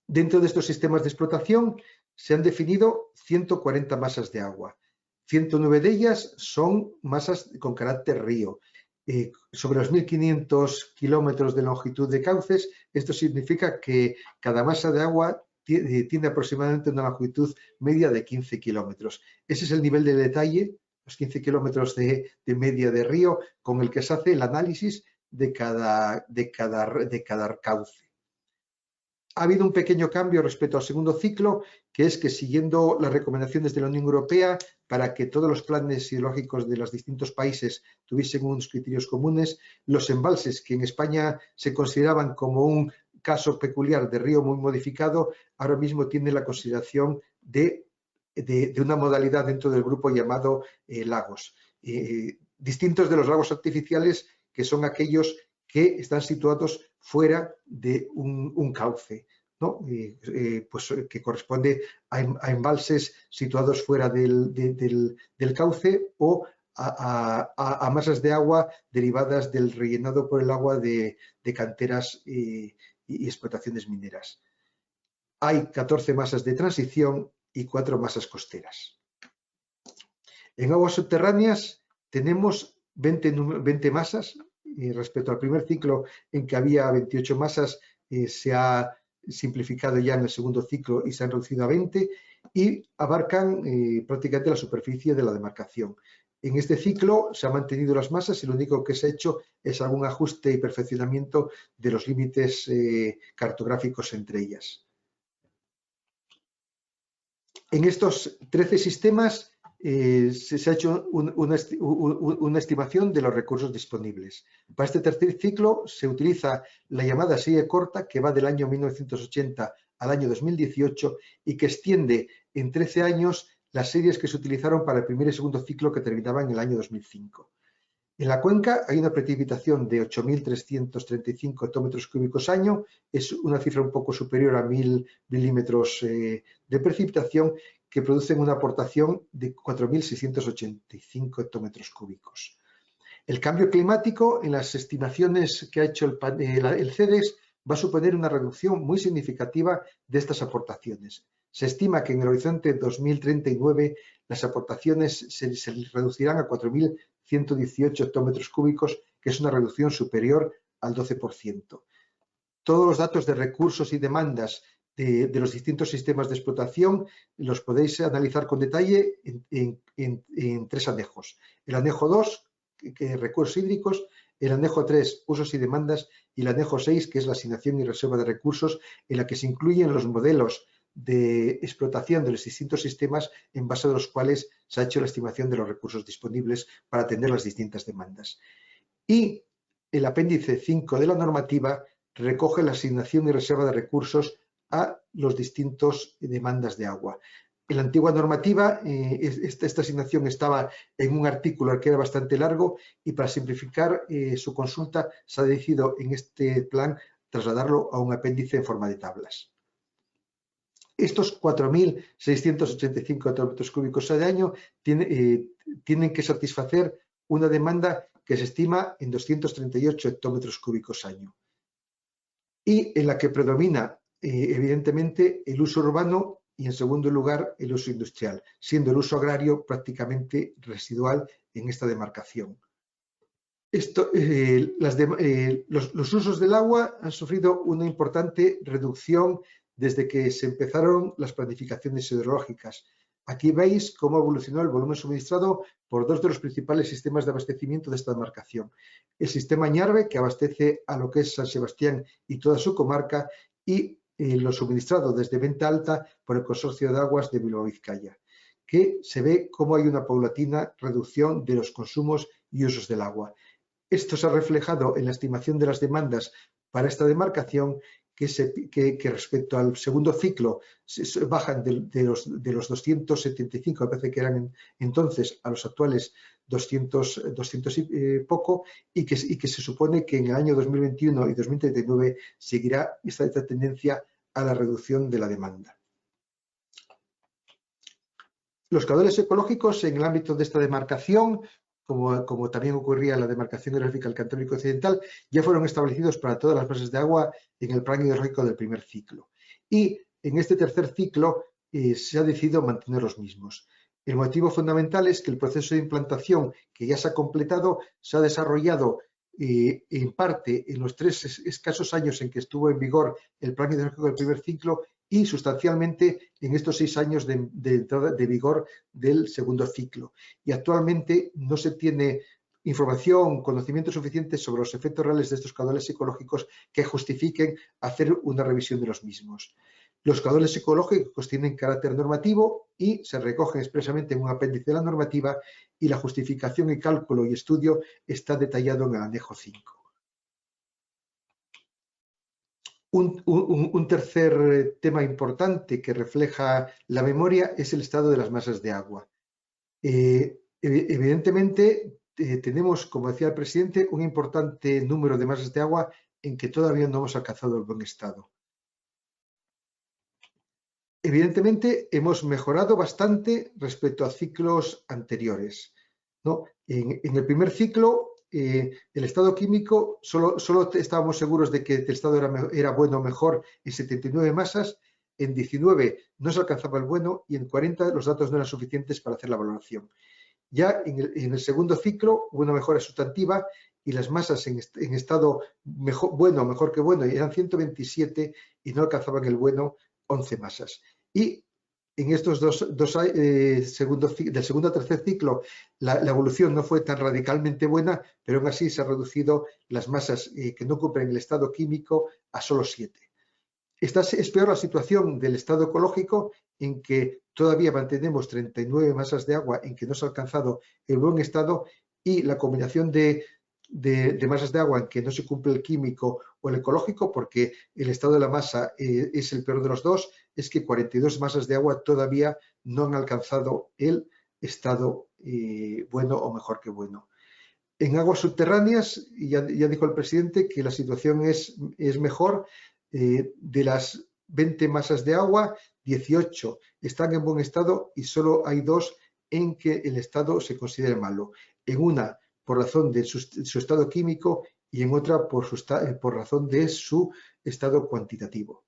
Dentro de estos sistemas de explotación se han definido 140 masas de agua. 109 de ellas son masas con carácter río. Sobre los 1.500 kilómetros de longitud de cauces, esto significa que cada masa de agua tiene aproximadamente una longitud media de 15 kilómetros. Ese es el nivel de detalle, los 15 kilómetros de media de río, con el que se hace el análisis de cada cauce. Ha habido un pequeño cambio respecto al segundo ciclo, que es que siguiendo las recomendaciones de la Unión Europea, para que todos los planes hidrológicos de los distintos países tuviesen unos criterios comunes. Los embalses, que en España se consideraban como un caso peculiar de río muy modificado, ahora mismo tienen la consideración de una modalidad dentro del grupo llamado lagos. Distintos de los lagos artificiales, que son aquellos que están situados fuera de un cauce, ¿no? Pues que corresponde a embalses situados fuera del cauce o a masas de agua derivadas del rellenado por el agua de canteras y explotaciones mineras. Hay 14 masas de transición y 4 masas costeras. En aguas subterráneas tenemos 20 masas. Respecto al primer ciclo, en que había 28 masas, se ha simplificado ya en el segundo ciclo y se han reducido a 20 y abarcan prácticamente la superficie de la demarcación. En este ciclo se han mantenido las masas y lo único que se ha hecho es algún ajuste y perfeccionamiento de los límites cartográficos entre ellas. En estos 13 sistemas se ha hecho una estimación de los recursos disponibles. Para este tercer ciclo se utiliza la llamada serie corta, que va del año 1980 al año 2018 y que extiende en 13 años las series que se utilizaron para el primer y segundo ciclo, que terminaban en el año 2005. En la cuenca hay una precipitación de 8.335 hectómetros cúbicos año, es una cifra un poco superior a 1.000 milímetros de precipitación, que producen una aportación de 4.685 hectómetros cúbicos. El cambio climático, en las estimaciones que ha hecho el CEDES, va a suponer una reducción muy significativa de estas aportaciones. Se estima que en el horizonte 2039 las aportaciones se reducirán a 4.118 hectómetros cúbicos, que es una reducción superior al 12%. Todos los datos de recursos y demandas de los distintos sistemas de explotación los podéis analizar con detalle en 3 anejos. El anejo 2, que recursos hídricos, el anejo 3, usos y demandas, y el anejo 6, que es la asignación y reserva de recursos, en la que se incluyen los modelos de explotación de los distintos sistemas en base a los cuales se ha hecho la estimación de los recursos disponibles para atender las distintas demandas. Y el apéndice 5 de la normativa recoge la asignación y reserva de recursos a los distintos demandas de agua. En la antigua normativa, esta asignación estaba en un artículo que era bastante largo y para simplificar su consulta se ha decidido en este plan trasladarlo a un apéndice en forma de tablas. Estos 4.685 hectómetros cúbicos al año tienen que satisfacer una demanda que se estima en 238 hectómetros cúbicos año y en la que predomina evidentemente el uso urbano y en segundo lugar el uso industrial, siendo el uso agrario prácticamente residual en esta demarcación. Los usos del agua han sufrido una importante reducción desde que se empezaron las planificaciones hidrológicas. Aquí veis cómo evolucionó el volumen suministrado por 2 de los principales sistemas de abastecimiento de esta demarcación. El sistema Ñarbe, que abastece a lo que es San Sebastián y toda su comarca, y lo suministrado desde Venta Alta por el Consorcio de Aguas de Bilbao-Vizcaya, que se ve cómo hay una paulatina reducción de los consumos y usos del agua. Esto se ha reflejado en la estimación de las demandas para esta demarcación, que respecto al segundo ciclo bajan de los 275, me parece que eran entonces, a los actuales 200 y poco, y que se supone que en el año 2021 y 2039 seguirá esta tendencia a la reducción de la demanda. Los caudales ecológicos en el ámbito de esta demarcación, como también ocurría en la demarcación hidrográfica del Cantábrico Occidental, ya fueron establecidos para todas las masas de agua en el plan hidrológico del primer ciclo. Y en este tercer ciclo se ha decidido mantener los mismos. El motivo fundamental es que el proceso de implantación, que ya se ha completado, se ha desarrollado en parte en los 3 escasos años en que estuvo en vigor el plan hidrológico del primer ciclo y sustancialmente en estos 6 años de entrada de vigor del segundo ciclo. Y actualmente no se tiene información, conocimiento suficiente sobre los efectos reales de estos caudales ecológicos que justifiquen hacer una revisión de los mismos. Los caudales ecológicos tienen carácter normativo y se recogen expresamente en un apéndice de la normativa, y la justificación y cálculo y estudio está detallado en el anejo 5. Un tercer tema importante que refleja la memoria es el estado de las masas de agua. Evidentemente, tenemos, como decía el presidente, un importante número de masas de agua en que todavía no hemos alcanzado el buen estado. Evidentemente, hemos mejorado bastante respecto a ciclos anteriores, ¿no? En el primer ciclo, el estado químico, solo estábamos seguros de que el estado era bueno o mejor en 79 masas, en 19 no se alcanzaba el bueno y en 40 los datos no eran suficientes para hacer la valoración. Ya en el segundo ciclo hubo una mejora sustantiva y las masas en estado bueno o mejor que bueno eran 127 y no alcanzaban el bueno 11 masas. Y en estos del segundo a tercer ciclo, la evolución no fue tan radicalmente buena, pero aún así se han reducido las masas que no cumplen el estado químico a solo 7. Es peor la situación del estado ecológico, en que todavía mantenemos 39 masas de agua en que no se ha alcanzado el buen estado, y la combinación de masas de agua en que no se cumple el químico o el ecológico, porque el estado de la masa es el peor de los dos, es que 42 masas de agua todavía no han alcanzado el estado bueno o mejor que bueno. En aguas subterráneas, ya dijo el presidente que la situación es mejor. De las 20 masas de agua, 18 están en buen estado y solo hay 2 en que el estado se considera malo. En una por razón de su estado químico y en otra por razón de su estado cuantitativo.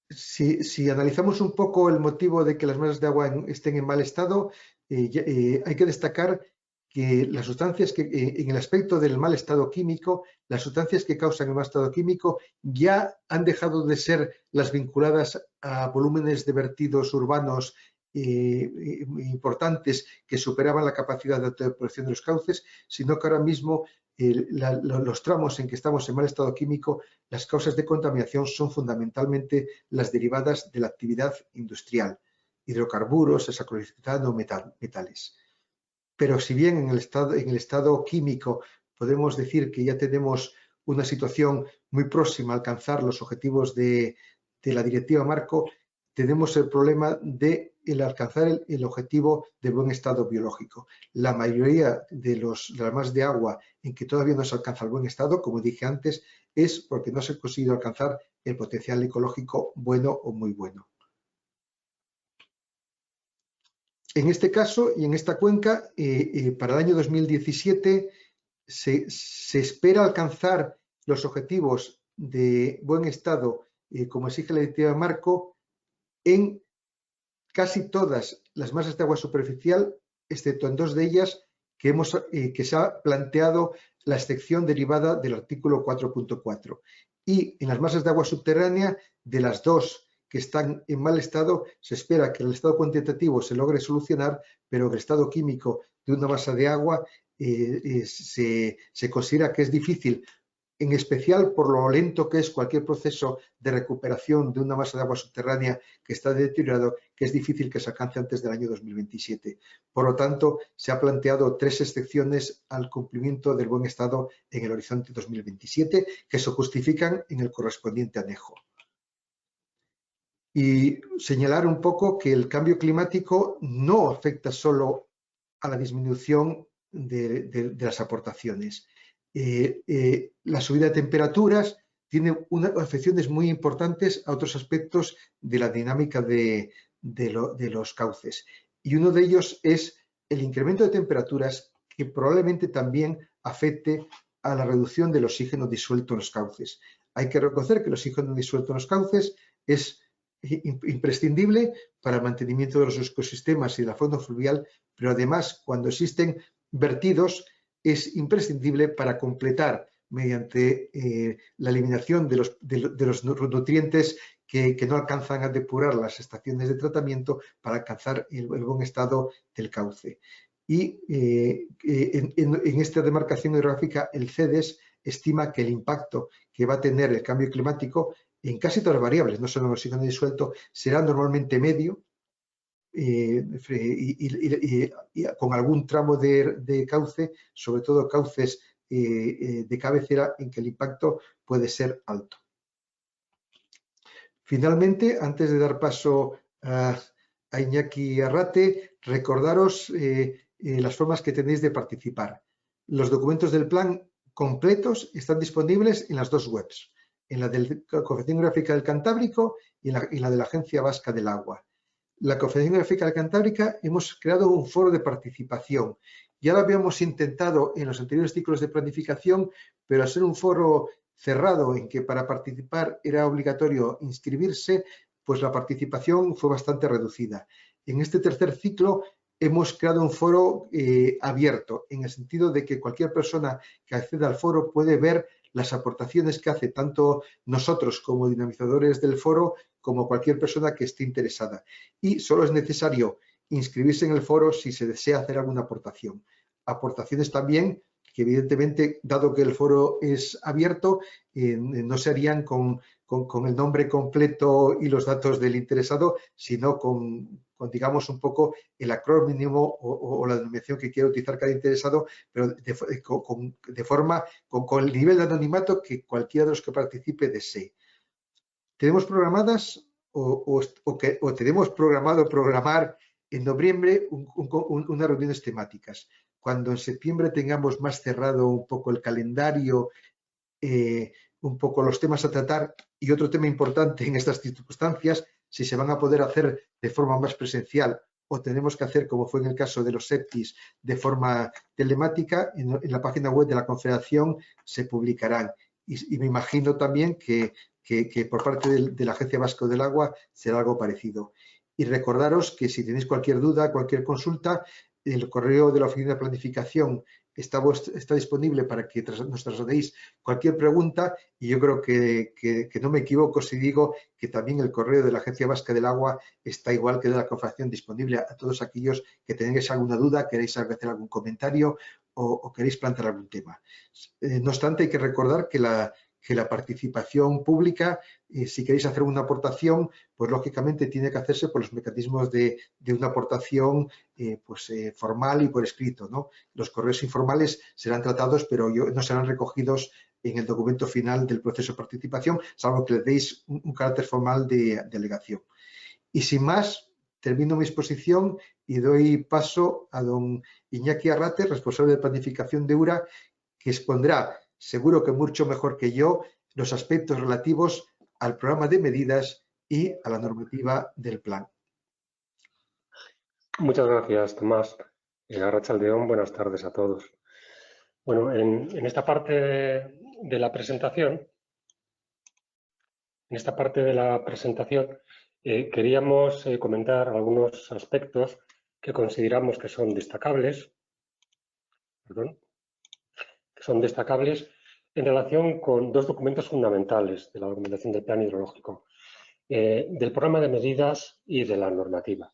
Si analizamos un poco el motivo de que las masas de agua estén en mal estado, hay que destacar que las sustancias que, en el aspecto del mal estado químico, las sustancias que causan el mal estado químico ya han dejado de ser las vinculadas a volúmenes de vertidos urbanos importantes que superaban la capacidad de autodepuración de los cauces, sino que ahora mismo los tramos en que estamos en mal estado químico, las causas de contaminación son fundamentalmente las derivadas de la actividad industrial, hidrocarburos, hexaclorohidratano, metales. Pero si bien en el estado químico podemos decir que ya tenemos una situación muy próxima a alcanzar los objetivos de la directiva marco, tenemos el problema de alcanzar el objetivo de buen estado biológico. La mayoría de las masas de agua en que todavía no se alcanza el buen estado, como dije antes, es porque no se ha conseguido alcanzar el potencial ecológico bueno o muy bueno. En este caso y en esta cuenca, para el año 2017 se espera alcanzar los objetivos de buen estado, como exige la directiva marco, en casi todas las masas de agua superficial, excepto en 2 de ellas que se ha planteado la excepción derivada del artículo 4.4. Y en las masas de agua subterránea, de las 2 que están en mal estado, se espera que el estado cuantitativo se logre solucionar, pero el estado químico de una masa de agua se considera que es difícil, en especial por lo lento que es cualquier proceso de recuperación de una masa de agua subterránea que está deteriorado, que es difícil que se alcance antes del año 2027. Por lo tanto, se ha planteado 3 excepciones al cumplimiento del buen estado en el horizonte 2027, que se justifican en el correspondiente anejo. Y señalar un poco que el cambio climático no afecta solo a la disminución de las aportaciones. La subida de temperaturas tiene afecciones muy importantes a otros aspectos de la dinámica de los cauces. Y uno de ellos es el incremento de temperaturas, que probablemente también afecte a la reducción del oxígeno disuelto en los cauces. Hay que reconocer que el oxígeno disuelto en los cauces es imprescindible para el mantenimiento de los ecosistemas y de la fauna fluvial, pero además, cuando existen vertidos, es imprescindible para completar mediante la eliminación de los nutrientes que no alcanzan a depurar las estaciones de tratamiento para alcanzar el buen estado del cauce. Y en esta demarcación hidrográfica, el CEDES estima que el impacto que va a tener el cambio climático en casi todas las variables, no solo en el oxígeno disuelto, será normalmente medio y con algún tramo de cauce, sobre todo cauces de cabecera, en que el impacto puede ser alto. Finalmente, antes de dar paso a Iñaki Arrate, recordaros las formas que tenéis de participar. Los documentos del plan completos están disponibles en las dos webs, en la de la Confederación Hidrográfica del Cantábrico y la de la Agencia Vasca del Agua. La Confederación Hidrográfica del Cantábrica hemos creado un foro de participación. Ya lo habíamos intentado en los anteriores ciclos de planificación, pero al ser un foro cerrado en que para participar era obligatorio inscribirse, pues la participación fue bastante reducida. En este tercer ciclo hemos creado un foro abierto, en el sentido de que cualquier persona que acceda al foro puede ver las aportaciones que hace tanto nosotros como dinamizadores del foro, como cualquier persona que esté interesada. Y solo es necesario inscribirse en el foro si se desea hacer alguna aportación. Aportaciones también que evidentemente, dado que el foro es abierto, no se harían con el nombre completo y los datos del interesado, sino con digamos, un poco el acrónimo o la denominación que quiera utilizar cada interesado, pero con el nivel de anonimato que cualquiera de los que participe desee. Tenemos programadas o tenemos programado programar en noviembre unas reuniones temáticas. Cuando en septiembre tengamos más cerrado un poco el calendario, un poco los temas a tratar, y otro tema importante en estas circunstancias, si se van a poder hacer de forma más presencial o tenemos que hacer, como fue en el caso de los SEPTIs, de forma telemática, en la página web de la Confederación se publicarán. Y me imagino también que por parte de la Agencia Vasca del Agua será algo parecido. Y recordaros que si tenéis cualquier duda, cualquier consulta, el correo de la Oficina de Planificación está disponible para que nos trasladéis cualquier pregunta, y yo creo que no me equivoco si digo que también el correo de la Agencia Vasca del Agua está igual que de la Confederación, disponible a todos aquellos que tengáis alguna duda, queréis hacer algún comentario o queréis plantear algún tema. No obstante, hay que recordar que la participación pública, si queréis hacer una aportación, pues lógicamente tiene que hacerse por los mecanismos de una aportación formal y por escrito, ¿no? Los correos informales serán tratados, pero no serán recogidos en el documento final del proceso de participación, salvo que le deis un carácter formal de alegación. Y sin más, termino mi exposición y doy paso a don Iñaki Arrate, responsable de planificación de URA, que expondrá, seguro que mucho mejor que yo, los aspectos relativos al programa de medidas y a la normativa del plan. Muchas gracias, Tomás. Arratsaldeon, buenas tardes a todos. Bueno, en esta parte de la presentación, queríamos comentar algunos aspectos que consideramos que son destacables, en relación con dos documentos fundamentales de la documentación del plan hidrológico, del programa de medidas y de la normativa.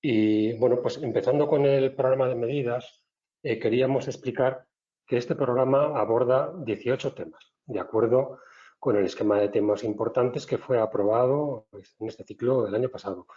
Y bueno, pues empezando con el programa de medidas, queríamos explicar que este programa aborda 18 temas, de acuerdo con el esquema de temas importantes que fue aprobado en este ciclo del año pasado.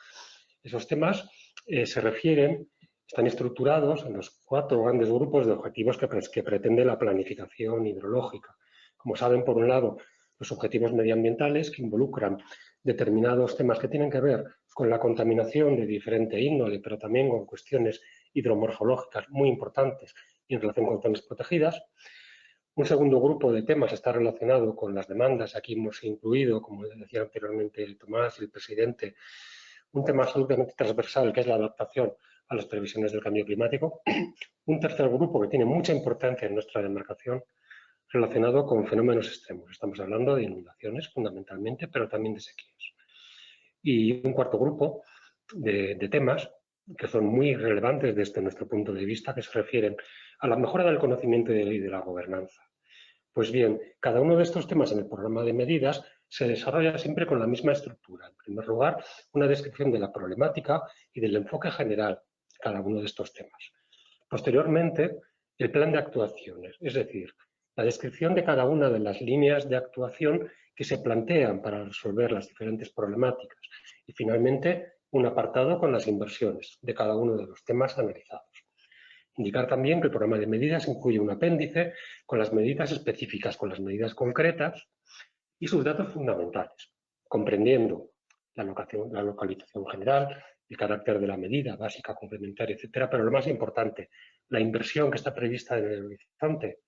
Esos temas están estructurados en los 4 grandes grupos de objetivos que pretende la planificación hidrológica. Como saben, por un lado, los objetivos medioambientales, que involucran determinados temas que tienen que ver con la contaminación de diferente índole, pero también con cuestiones hidromorfológicas muy importantes y en relación con zonas protegidas. Un segundo grupo de temas está relacionado con las demandas. Aquí hemos incluido, como decía anteriormente Tomás y el presidente, un tema absolutamente transversal, que es la adaptación a las previsiones del cambio climático. Un tercer grupo que tiene mucha importancia en nuestra demarcación, relacionado con fenómenos extremos. Estamos hablando de inundaciones fundamentalmente, pero también de sequías. Y un cuarto grupo de temas que son muy relevantes desde nuestro punto de vista, que se refieren a la mejora del conocimiento y de la gobernanza. Pues bien, cada uno de estos temas en el programa de medidas se desarrolla siempre con la misma estructura. En primer lugar, una descripción de la problemática y del enfoque general de cada uno de estos temas. Posteriormente, el plan de actuaciones, es decir, la descripción de cada una de las líneas de actuación que se plantean para resolver las diferentes problemáticas y, finalmente, un apartado con las inversiones de cada uno de los temas analizados. Indicar también que el programa de medidas incluye un apéndice con las medidas específicas, con las medidas concretas y sus datos fundamentales, comprendiendo la localización general, el carácter de la medida básica, complementaria, etcétera, pero lo más importante, la inversión que está prevista en el horizonte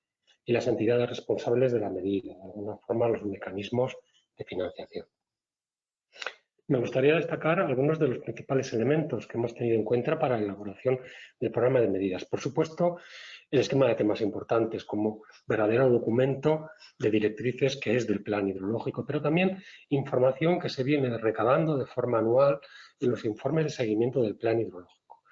y las entidades responsables de la medida, de alguna forma los mecanismos de financiación. Me gustaría destacar algunos de los principales elementos que hemos tenido en cuenta para la elaboración del programa de medidas. Por supuesto, el esquema de temas importantes como verdadero documento de directrices que es del plan hidrológico, pero también información que se viene recabando de forma anual en los informes de seguimiento del plan hidrológico.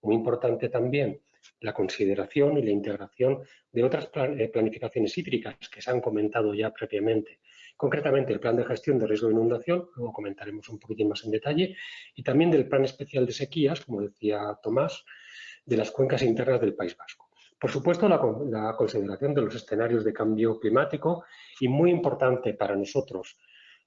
Muy importante también la consideración y la integración de otras planificaciones hídricas que se han comentado ya previamente. Concretamente, el plan de gestión de riesgo de inundación, luego comentaremos un poquitín más en detalle, y también del plan especial de sequías, como decía Tomás, de las cuencas internas del País Vasco. Por supuesto, la consideración de los escenarios de cambio climático y, muy importante para nosotros,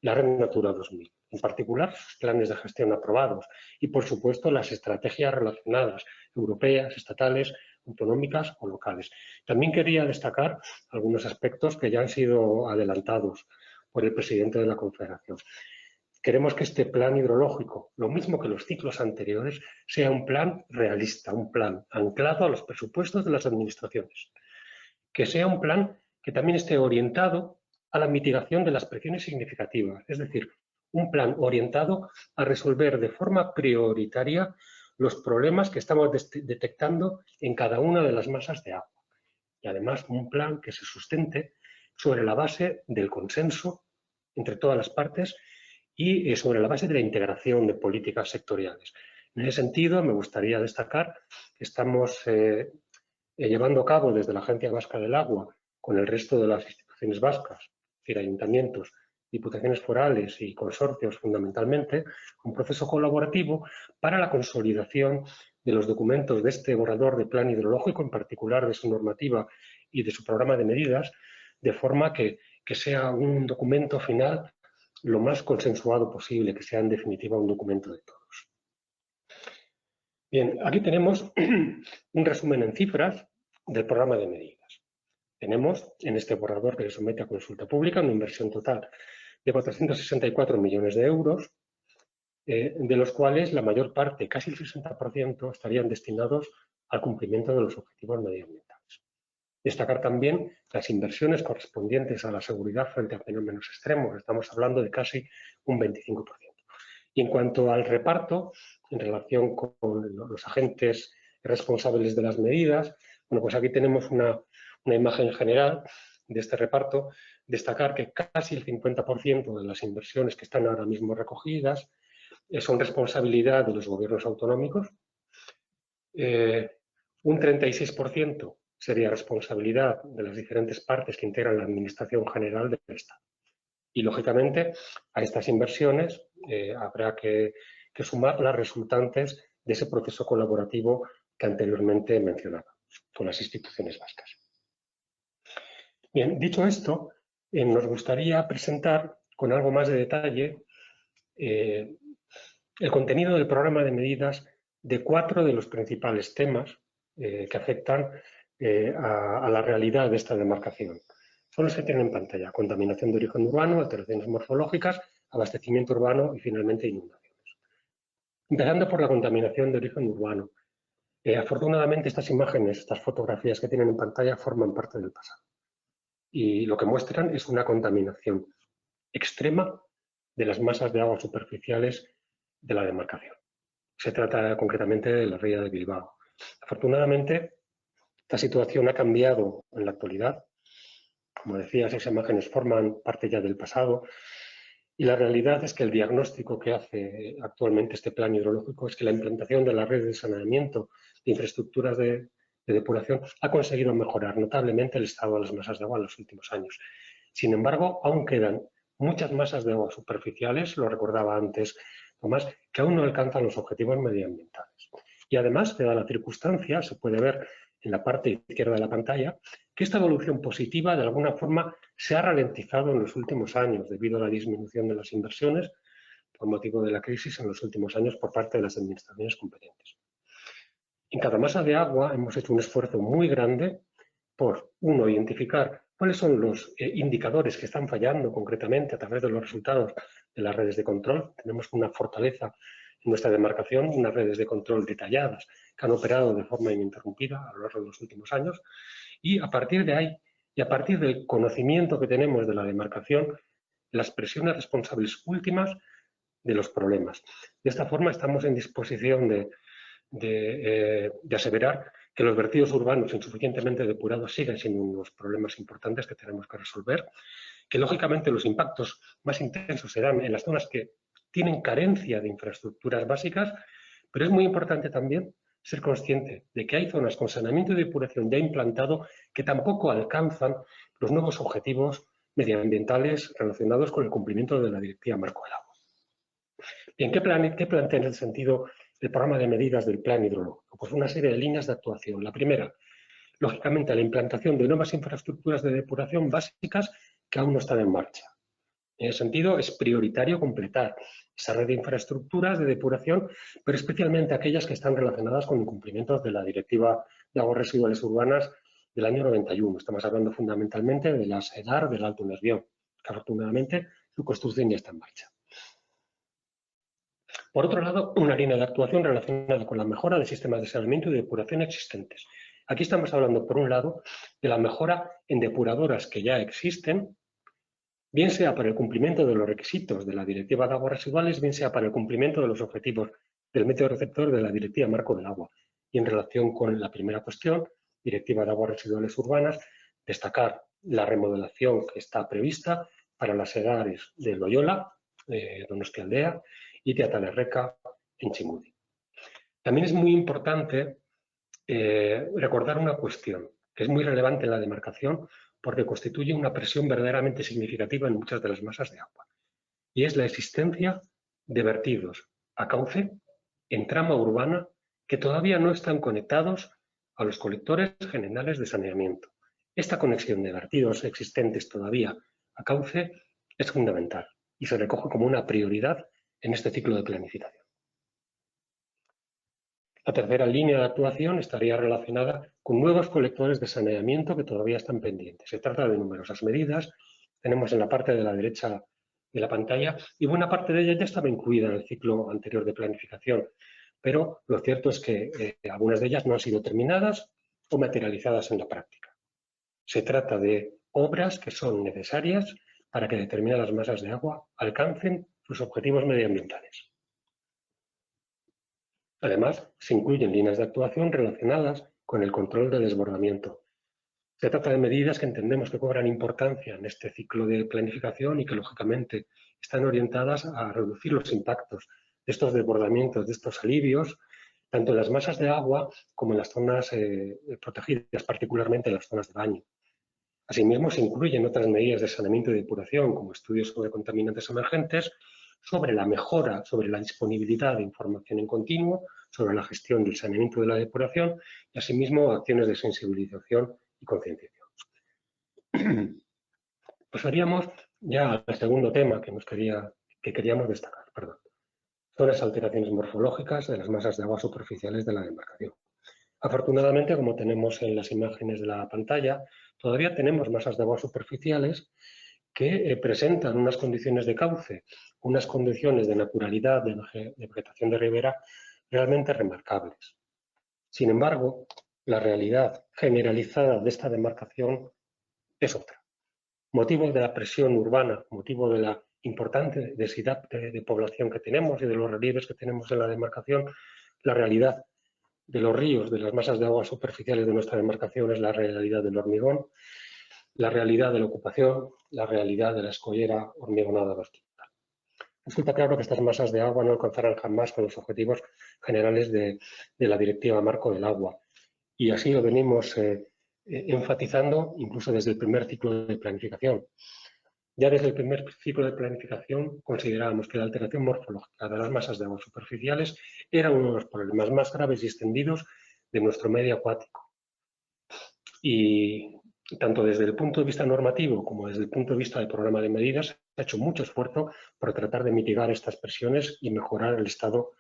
la Red Natura 2000, en particular sus planes de gestión aprobados y, por supuesto, las estrategias relacionadas, europeas, estatales, autonómicas o locales. También quería destacar algunos aspectos que ya han sido adelantados por el presidente de la Confederación. Queremos que este plan hidrológico, lo mismo que los ciclos anteriores, sea un plan realista, un plan anclado a los presupuestos de las administraciones. Que sea un plan que también esté orientado a la mitigación de las presiones significativas, es decir, un plan orientado a resolver de forma prioritaria los problemas que estamos detectando en cada una de las masas de agua. Y además un plan que se sustente sobre la base del consenso entre todas las partes y sobre la base de la integración de políticas sectoriales. En ese sentido, me gustaría destacar que estamos llevando a cabo desde la Agencia Vasca del Agua, con el resto de las instituciones vascas, es decir, ayuntamientos, diputaciones forales y consorcios fundamentalmente, un proceso colaborativo para la consolidación de los documentos de este borrador de plan hidrológico, en particular de su normativa y de su programa de medidas, de forma que sea un documento final lo más consensuado posible, que sea en definitiva un documento de todos. Bien, aquí tenemos un resumen en cifras del programa de medidas. Tenemos en este borrador que se somete a consulta pública una inversión total de 464 millones de euros, de los cuales la mayor parte, casi el 60%, estarían destinados al cumplimiento de los objetivos medioambientales. Destacar también las inversiones correspondientes a la seguridad frente a fenómenos extremos. Estamos hablando de casi un 25%. Y en cuanto al reparto, en relación con los agentes responsables de las medidas, bueno, pues aquí tenemos una imagen general de este reparto. Destacar que casi el 50% de las inversiones que están ahora mismo recogidas son responsabilidad de los gobiernos autonómicos. Un 36% sería responsabilidad de las diferentes partes que integran la Administración General del Estado. Y, lógicamente, a estas inversiones habrá que sumar las resultantes de ese proceso colaborativo que anteriormente mencionaba con las instituciones vascas. Bien, dicho esto, nos gustaría presentar con algo más de detalle el contenido del programa de medidas de 4 de los principales temas que afectan a la realidad de esta demarcación. Son los que tienen en pantalla: contaminación de origen urbano, alteraciones morfológicas, abastecimiento urbano y, finalmente, inundaciones. Empezando por la contaminación de origen urbano. Afortunadamente, estas imágenes, estas fotografías que tienen en pantalla forman parte del pasado. Y lo que muestran es una contaminación extrema de las masas de agua superficiales de la demarcación. Se trata concretamente de la ría de Bilbao. Afortunadamente, esta situación ha cambiado en la actualidad. Como decía, esas imágenes forman parte ya del pasado y la realidad es que el diagnóstico que hace actualmente este plan hidrológico es que la implantación de la red de saneamiento de infraestructuras de depuración ha conseguido mejorar notablemente el estado de las masas de agua en los últimos años. Sin embargo, aún quedan muchas masas de agua superficiales, lo recordaba antes Tomás, que aún no alcanzan los objetivos medioambientales. Y además, dada la circunstancia, se puede ver en la parte izquierda de la pantalla que esta evolución positiva de alguna forma se ha ralentizado en los últimos años debido a la disminución de las inversiones por motivo de la crisis en los últimos años por parte de las administraciones competentes. En cada masa de agua hemos hecho un esfuerzo muy grande por, uno, identificar cuáles son los indicadores que están fallando concretamente a través de los resultados de las redes de control. Tenemos una fortaleza en nuestra demarcación, unas redes de control detalladas que han operado de forma ininterrumpida a lo largo de los últimos años, y a partir de ahí y a partir del conocimiento que tenemos de la demarcación, las presiones responsables últimas de los problemas. De esta forma estamos en disposición de aseverar que los vertidos urbanos insuficientemente depurados siguen siendo unos problemas importantes que tenemos que resolver, que lógicamente los impactos más intensos serán en las zonas que tienen carencia de infraestructuras básicas, pero es muy importante también ser consciente de que hay zonas con saneamiento y depuración ya implantado que tampoco alcanzan los nuevos objetivos medioambientales relacionados con el cumplimiento de la Directiva Marco del Agua. Bien, ¿qué plantea en el sentido el programa de medidas del Plan Hidrológico? Pues una serie de líneas de actuación. La primera, lógicamente, la implantación de nuevas infraestructuras de depuración básicas que aún no están en marcha. En ese sentido, es prioritario completar esa red de infraestructuras de depuración, pero especialmente aquellas que están relacionadas con incumplimientos de la Directiva de Aguas Residuales Urbanas del año 91. Estamos hablando fundamentalmente de la SEDAR del Alto Nervión, que afortunadamente su construcción ya está en marcha. Por otro lado, una línea de actuación relacionada con la mejora de sistemas de saneamiento y depuración existentes. Aquí estamos hablando, por un lado, de la mejora en depuradoras que ya existen, bien sea para el cumplimiento de los requisitos de la Directiva de Aguas Residuales, bien sea para el cumplimiento de los objetivos del método receptor de la Directiva Marco del Agua. Y en relación con la primera cuestión, Directiva de Aguas Residuales Urbanas, destacar la remodelación que está prevista para las sedares de Loyola, Donostialdea, y de Atalerreca en Chimudi. También es muy importante recordar una cuestión que es muy relevante en la demarcación porque constituye una presión verdaderamente significativa en muchas de las masas de agua, y es la existencia de vertidos a cauce en trama urbana que todavía no están conectados a los colectores generales de saneamiento. Esta conexión de vertidos existentes todavía a cauce es fundamental y se recoge como una prioridad en este ciclo de planificación. La tercera línea de actuación estaría relacionada con nuevos colectores de saneamiento que todavía están pendientes. Se trata de numerosas medidas, tenemos en la parte de la derecha de la pantalla y buena parte de ellas ya estaba incluida en el ciclo anterior de planificación, pero lo cierto es que algunas de ellas no han sido terminadas o materializadas en la práctica. Se trata de obras que son necesarias para que determinadas masas de agua alcancen sus objetivos medioambientales. Además, se incluyen líneas de actuación relacionadas con el control de desbordamiento. Se trata de medidas que entendemos que cobran importancia en este ciclo de planificación y que, lógicamente, están orientadas a reducir los impactos de estos desbordamientos, de estos alivios, tanto en las masas de agua como en las zonas protegidas, particularmente en las zonas de baño. Asimismo, se incluyen otras medidas de saneamiento y depuración, como estudios sobre contaminantes emergentes, sobre la mejora, sobre la disponibilidad de información en continuo, sobre la gestión del saneamiento de la depuración y, asimismo, acciones de sensibilización y concienciación. Pasaríamos ya al segundo tema que queríamos destacar. Son las alteraciones morfológicas de las masas de agua superficiales de la demarcación. Afortunadamente, como tenemos en las imágenes de la pantalla, todavía tenemos masas de agua superficiales que presentan unas condiciones de cauce, unas condiciones de naturalidad, de vegetación de ribera realmente remarcables. Sin embargo, la realidad generalizada de esta demarcación es otra. Motivo de la presión urbana, motivo de la importante densidad de población que tenemos y de los relieves que tenemos en la demarcación, la realidad de los ríos, de las masas de agua superficiales de nuestra demarcación es la realidad del hormigón, la realidad de la ocupación, la realidad de la escollera hormigonada vertical. Resulta claro que estas masas de agua no alcanzarán jamás con los objetivos generales de la Directiva Marco del Agua. Y así lo venimos enfatizando incluso desde el primer ciclo de planificación. Ya desde el primer ciclo de planificación considerábamos que la alteración morfológica de las masas de agua superficiales era uno de los problemas más graves y extendidos de nuestro medio acuático. Y tanto desde el punto de vista normativo como desde el punto de vista del programa de medidas, se ha hecho mucho esfuerzo por tratar de mitigar estas presiones y mejorar el estado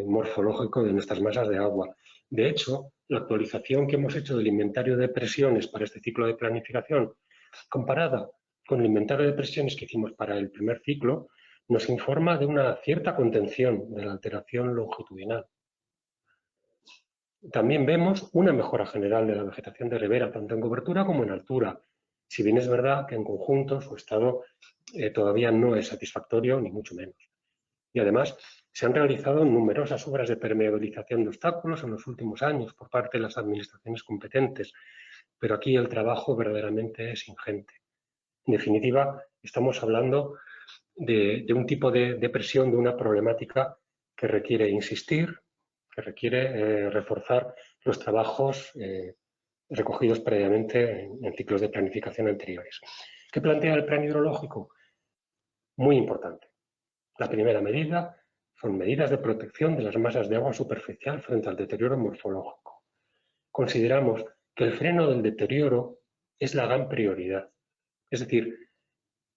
morfológico de nuestras masas de agua. De hecho, la actualización que hemos hecho del inventario de presiones para este ciclo de planificación, comparada con el inventario de presiones que hicimos para el primer ciclo, nos informa de una cierta contención de la alteración longitudinal. También vemos una mejora general de la vegetación de ribera, tanto en cobertura como en altura, si bien es verdad que en conjunto su estado todavía no es satisfactorio, ni mucho menos. Y además, se han realizado numerosas obras de permeabilización de obstáculos en los últimos años por parte de las administraciones competentes, pero aquí el trabajo verdaderamente es ingente. En definitiva, estamos hablando de un tipo de presión, de una problemática que requiere insistir, que requiere reforzar los trabajos recogidos previamente en ciclos de planificación anteriores. ¿Qué plantea el plan hidrológico? Muy importante. La primera medida son medidas de protección de las masas de agua superficial frente al deterioro morfológico. Consideramos que el freno del deterioro es la gran prioridad, es decir,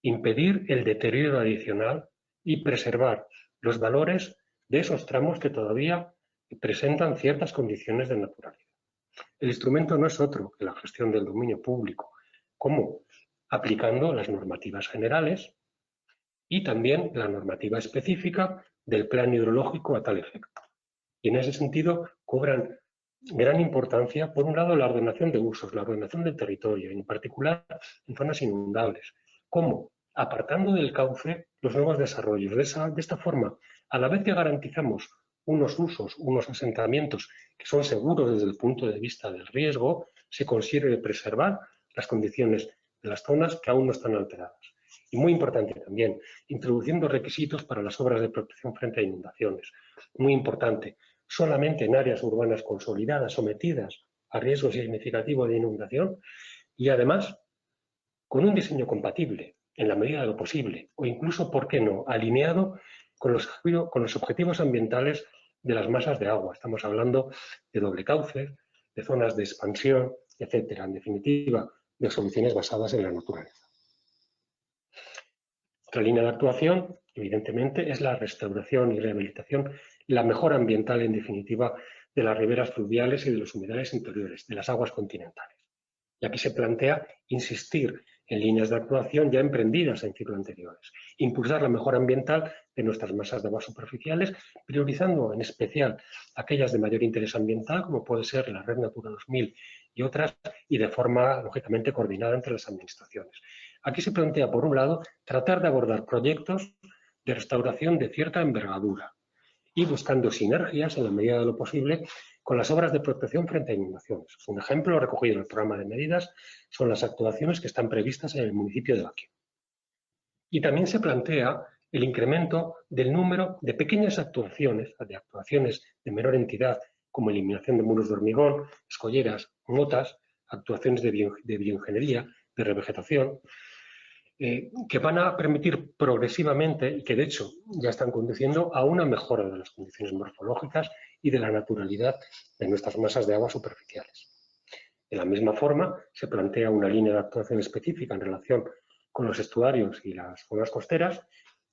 impedir el deterioro adicional y preservar los valores de esos tramos que todavía presentan ciertas condiciones de naturaleza. El instrumento no es otro que la gestión del dominio público, como aplicando las normativas generales y también la normativa específica del plan hidrológico a tal efecto. Y en ese sentido cobran gran importancia, por un lado, la ordenación de usos, la ordenación del territorio, en particular en zonas inundables. ¿Cómo? Apartando del cauce los nuevos desarrollos. De esta forma, a la vez que garantizamos unos usos, unos asentamientos que son seguros desde el punto de vista del riesgo, se consigue preservar las condiciones de las zonas que aún no están alteradas. Y muy importante también, introduciendo requisitos para las obras de protección frente a inundaciones. Muy importante, solamente en áreas urbanas consolidadas sometidas a riesgo significativo de inundación y además con un diseño compatible en la medida de lo posible o incluso, ¿por qué no?, alineado con los objetivos ambientales de las masas de agua. Estamos hablando de doble cauce, de zonas de expansión, etcétera. En definitiva, de soluciones basadas en la naturaleza. Otra línea de actuación, evidentemente, es la restauración y rehabilitación, la mejora ambiental, en definitiva, de las riberas fluviales y de los humedales interiores, de las aguas continentales. Y aquí se plantea insistir en líneas de actuación ya emprendidas en ciclos anteriores, impulsar la mejora ambiental de nuestras masas de agua superficiales, priorizando en especial aquellas de mayor interés ambiental, como puede ser la Red Natura 2000 y otras, y de forma, lógicamente, coordinada entre las administraciones. Aquí se plantea, por un lado, tratar de abordar proyectos de restauración de cierta envergadura y buscando sinergias, en la medida de lo posible, con las obras de protección frente a inundaciones. Un ejemplo recogido en el programa de medidas son las actuaciones que están previstas en el municipio de Baquio. Y también se plantea el incremento del número de pequeñas actuaciones, de menor entidad, como eliminación de muros de hormigón, escolleras, motas, actuaciones de bioingeniería, de revegetación, que van a permitir progresivamente, y que de hecho ya están conduciendo a una mejora de las condiciones morfológicas y de la naturalidad de nuestras masas de agua superficiales. De la misma forma, se plantea una línea de actuación específica en relación con los estuarios y las zonas costeras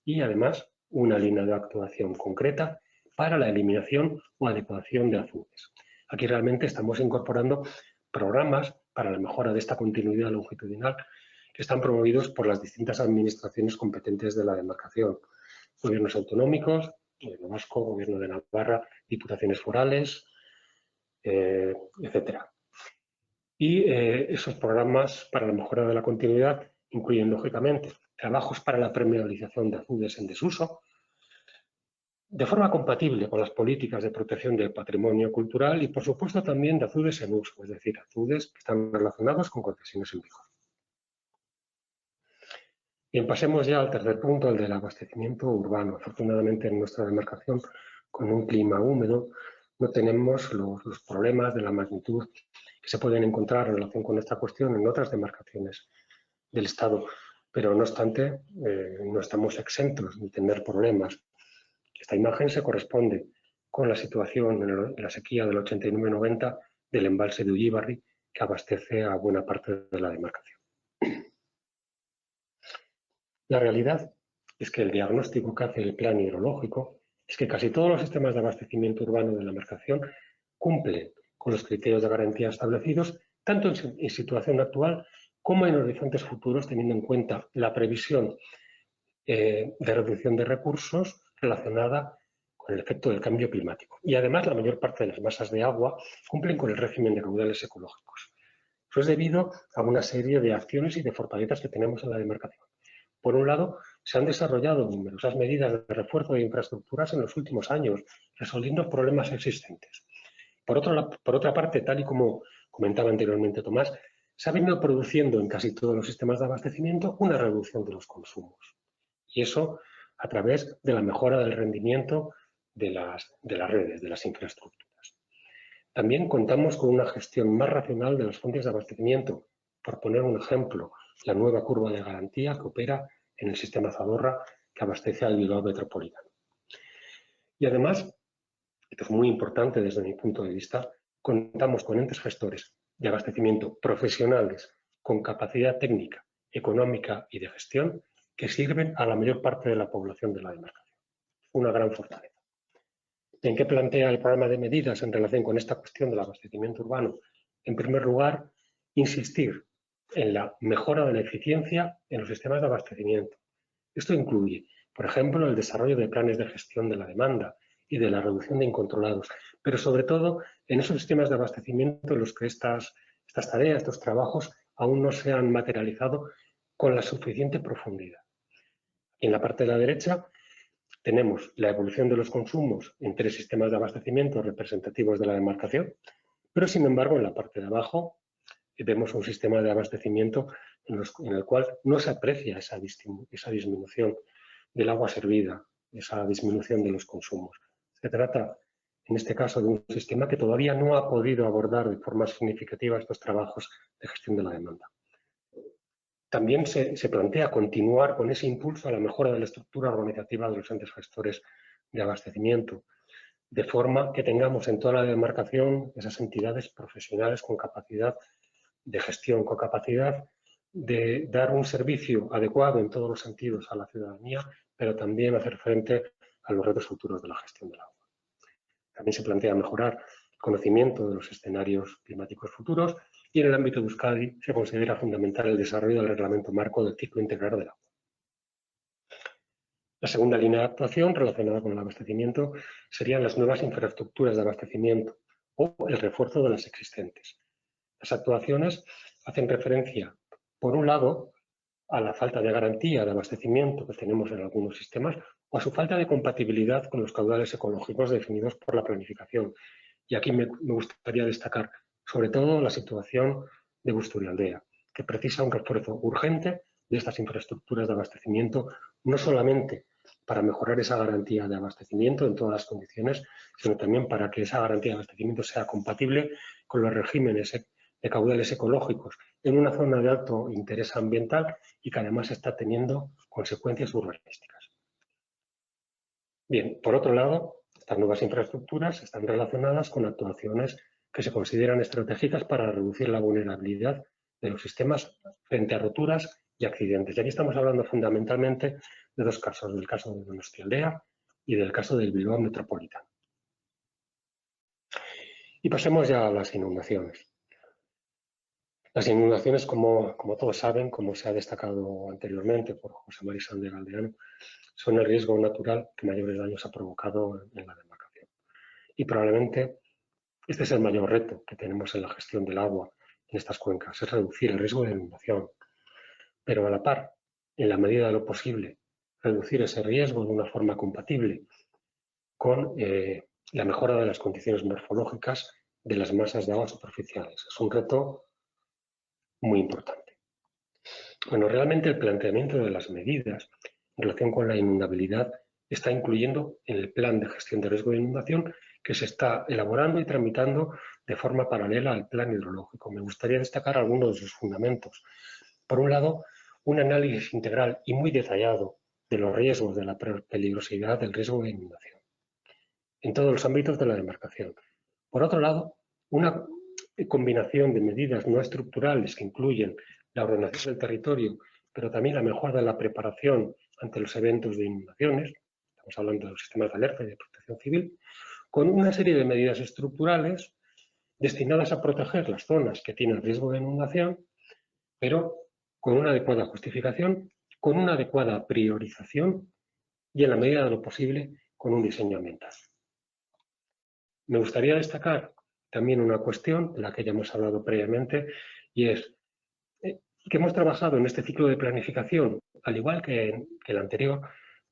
y además una línea de actuación concreta para la eliminación o adecuación de azudes. Aquí realmente estamos incorporando programas para la mejora de esta continuidad longitudinal que están promovidos por las distintas administraciones competentes de la demarcación, gobiernos autonómicos, Gobierno vasco, Gobierno de Navarra, diputaciones forales, etcétera. Y esos programas para la mejora de la continuidad incluyen, lógicamente, trabajos para la permeabilización de azudes en desuso, de forma compatible con las políticas de protección del patrimonio cultural y, por supuesto, también de azudes en uso, es decir, azudes que están relacionados con concesiones en vigor. Bien, pasemos ya al tercer punto, el del abastecimiento urbano. Afortunadamente, en nuestra demarcación, con un clima húmedo, no tenemos los problemas de la magnitud que se pueden encontrar en relación con esta cuestión en otras demarcaciones del Estado. Pero, no obstante, no estamos exentos de tener problemas. Esta imagen se corresponde con la situación en la sequía del 89-90 del embalse de Ullibarri, que abastece a buena parte de la demarcación. La realidad es que el diagnóstico que hace el plan hidrológico es que casi todos los sistemas de abastecimiento urbano de la demarcación cumplen con los criterios de garantía establecidos, tanto en situación actual como en horizontes futuros, teniendo en cuenta la previsión de reducción de recursos relacionada con el efecto del cambio climático. Y además, la mayor parte de las masas de agua cumplen con el régimen de caudales ecológicos. Eso es debido a una serie de acciones y de fortalezas que tenemos en la demarcación. Por un lado, se han desarrollado numerosas medidas de refuerzo de infraestructuras en los últimos años, resolviendo problemas existentes. Por otra parte, tal y como comentaba anteriormente Tomás, se ha venido produciendo en casi todos los sistemas de abastecimiento una reducción de los consumos. Y eso a través de la mejora del rendimiento de las redes, de las infraestructuras. También contamos con una gestión más racional de las fuentes de abastecimiento. Por poner un ejemplo, la nueva curva de garantía que opera en el sistema Zadorra que abastece al Bilbao metropolitano. Y además, esto es muy importante desde mi punto de vista, contamos con entes gestores de abastecimiento profesionales con capacidad técnica, económica y de gestión que sirven a la mayor parte de la población de la demarcación. Una gran fortaleza. ¿En qué plantea el programa de medidas en relación con esta cuestión del abastecimiento urbano? En primer lugar, insistir en la mejora de la eficiencia en los sistemas de abastecimiento. Esto incluye, por ejemplo, el desarrollo de planes de gestión de la demanda y de la reducción de incontrolados, pero sobre todo en esos sistemas de abastecimiento en los que estas tareas, estos trabajos, aún no se han materializado con la suficiente profundidad. En la parte de la derecha tenemos la evolución de los consumos en 3 sistemas de abastecimiento representativos de la demarcación, pero sin embargo en la parte de abajo vemos un sistema de abastecimiento en el cual no se aprecia esa disminución del agua servida, esa disminución de los consumos. Se trata, en este caso, de un sistema que todavía no ha podido abordar de forma significativa estos trabajos de gestión de la demanda. También se plantea continuar con ese impulso a la mejora de la estructura organizativa de los entes gestores de abastecimiento, de forma que tengamos en toda la demarcación esas entidades profesionales con capacidad de gestión, con capacidad de dar un servicio adecuado en todos los sentidos a la ciudadanía, pero también hacer frente a los retos futuros de la gestión del agua. También se plantea mejorar el conocimiento de los escenarios climáticos futuros y en el ámbito de Euskadi se considera fundamental el desarrollo del reglamento marco del ciclo integral del agua. La segunda línea de actuación relacionada con el abastecimiento serían las nuevas infraestructuras de abastecimiento o el refuerzo de las existentes. Las actuaciones hacen referencia, por un lado, a la falta de garantía de abastecimiento que tenemos en algunos sistemas o a su falta de compatibilidad con los caudales ecológicos definidos por la planificación. Y aquí me gustaría destacar sobre todo la situación de Busturialdea, que precisa un refuerzo urgente de estas infraestructuras de abastecimiento, no solamente para mejorar esa garantía de abastecimiento en todas las condiciones, sino también para que esa garantía de abastecimiento sea compatible con los regímenes de caudales ecológicos en una zona de alto interés ambiental y que además está teniendo consecuencias urbanísticas. Bien, por otro lado, estas nuevas infraestructuras están relacionadas con actuaciones que se consideran estratégicas para reducir la vulnerabilidad de los sistemas frente a roturas y accidentes. Y aquí estamos hablando fundamentalmente de 2 casos, del caso de Donostialdea y del caso del Bilbao metropolitano. Y pasemos ya a las inundaciones. Las inundaciones, como todos saben, como se ha destacado anteriormente por José María Sanz de Galdeano, son el riesgo natural que mayores daños ha provocado en la demarcación. Y probablemente este es el mayor reto que tenemos en la gestión del agua en estas cuencas, es reducir el riesgo de inundación. Pero a la par, en la medida de lo posible, reducir ese riesgo de una forma compatible con la mejora de las condiciones morfológicas de las masas de agua superficiales. Es un reto muy importante. Bueno, realmente el planteamiento de las medidas en relación con la inundabilidad está incluyendo en el plan de gestión de riesgo de inundación que se está elaborando y tramitando de forma paralela al plan hidrológico. Me gustaría destacar algunos de sus fundamentos. Por un lado, un análisis integral y muy detallado de los riesgos de la peligrosidad del riesgo de inundación en todos los ámbitos de la demarcación. Por otro lado, una combinación de medidas no estructurales que incluyen la ordenación del territorio, pero también la mejora de la preparación ante los eventos de inundaciones, estamos hablando de los sistemas de alerta y de protección civil, con una serie de medidas estructurales destinadas a proteger las zonas que tienen riesgo de inundación, pero con una adecuada justificación, con una adecuada priorización y, en la medida de lo posible, con un diseño ambiental. Me gustaría destacar también una cuestión de la que ya hemos hablado previamente, y es que hemos trabajado en este ciclo de planificación, al igual que el anterior,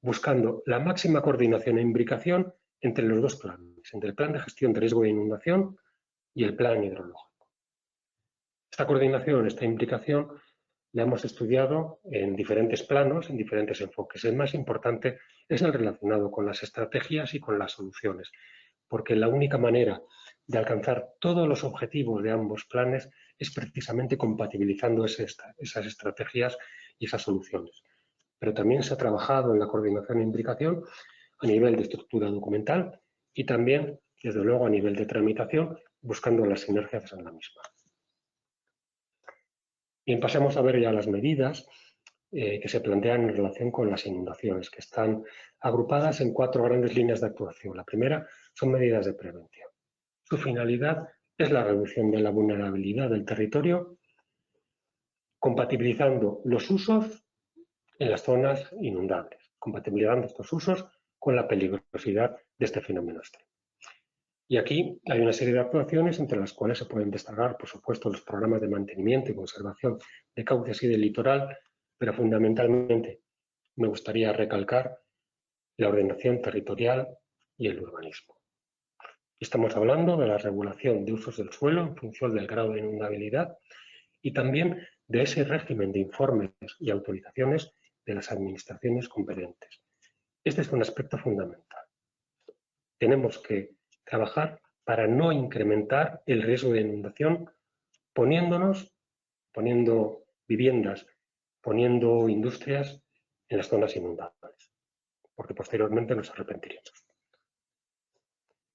buscando la máxima coordinación e imbricación entre los dos planes, entre el plan de gestión de riesgo de inundación y el plan hidrológico. Esta coordinación, esta implicación, la hemos estudiado en diferentes planos, en diferentes enfoques. El más importante es el relacionado con las estrategias y con las soluciones, porque la única manera de alcanzar todos los objetivos de ambos planes es precisamente compatibilizando esas estrategias y esas soluciones. Pero también se ha trabajado en la coordinación e implicación a nivel de estructura documental y también, desde luego, a nivel de tramitación, buscando las sinergias en la misma. Bien, pasemos a ver ya las medidas que se plantean en relación con las inundaciones, que están agrupadas en 4 grandes líneas de actuación. La primera son medidas de prevención. Su finalidad es la reducción de la vulnerabilidad del territorio, compatibilizando los usos en las zonas inundables, compatibilizando estos usos con la peligrosidad de este fenómeno extremo. Y aquí hay una serie de actuaciones entre las cuales se pueden destacar, por supuesto, los programas de mantenimiento y conservación de cauces y del litoral, pero fundamentalmente me gustaría recalcar la ordenación territorial y el urbanismo. Estamos hablando de la regulación de usos del suelo en función del grado de inundabilidad y también de ese régimen de informes y autorizaciones de las administraciones competentes. Este es un aspecto fundamental. Tenemos que trabajar para no incrementar el riesgo de inundación poniendo viviendas, poniendo industrias en las zonas inundables, porque posteriormente nos arrepentiremos.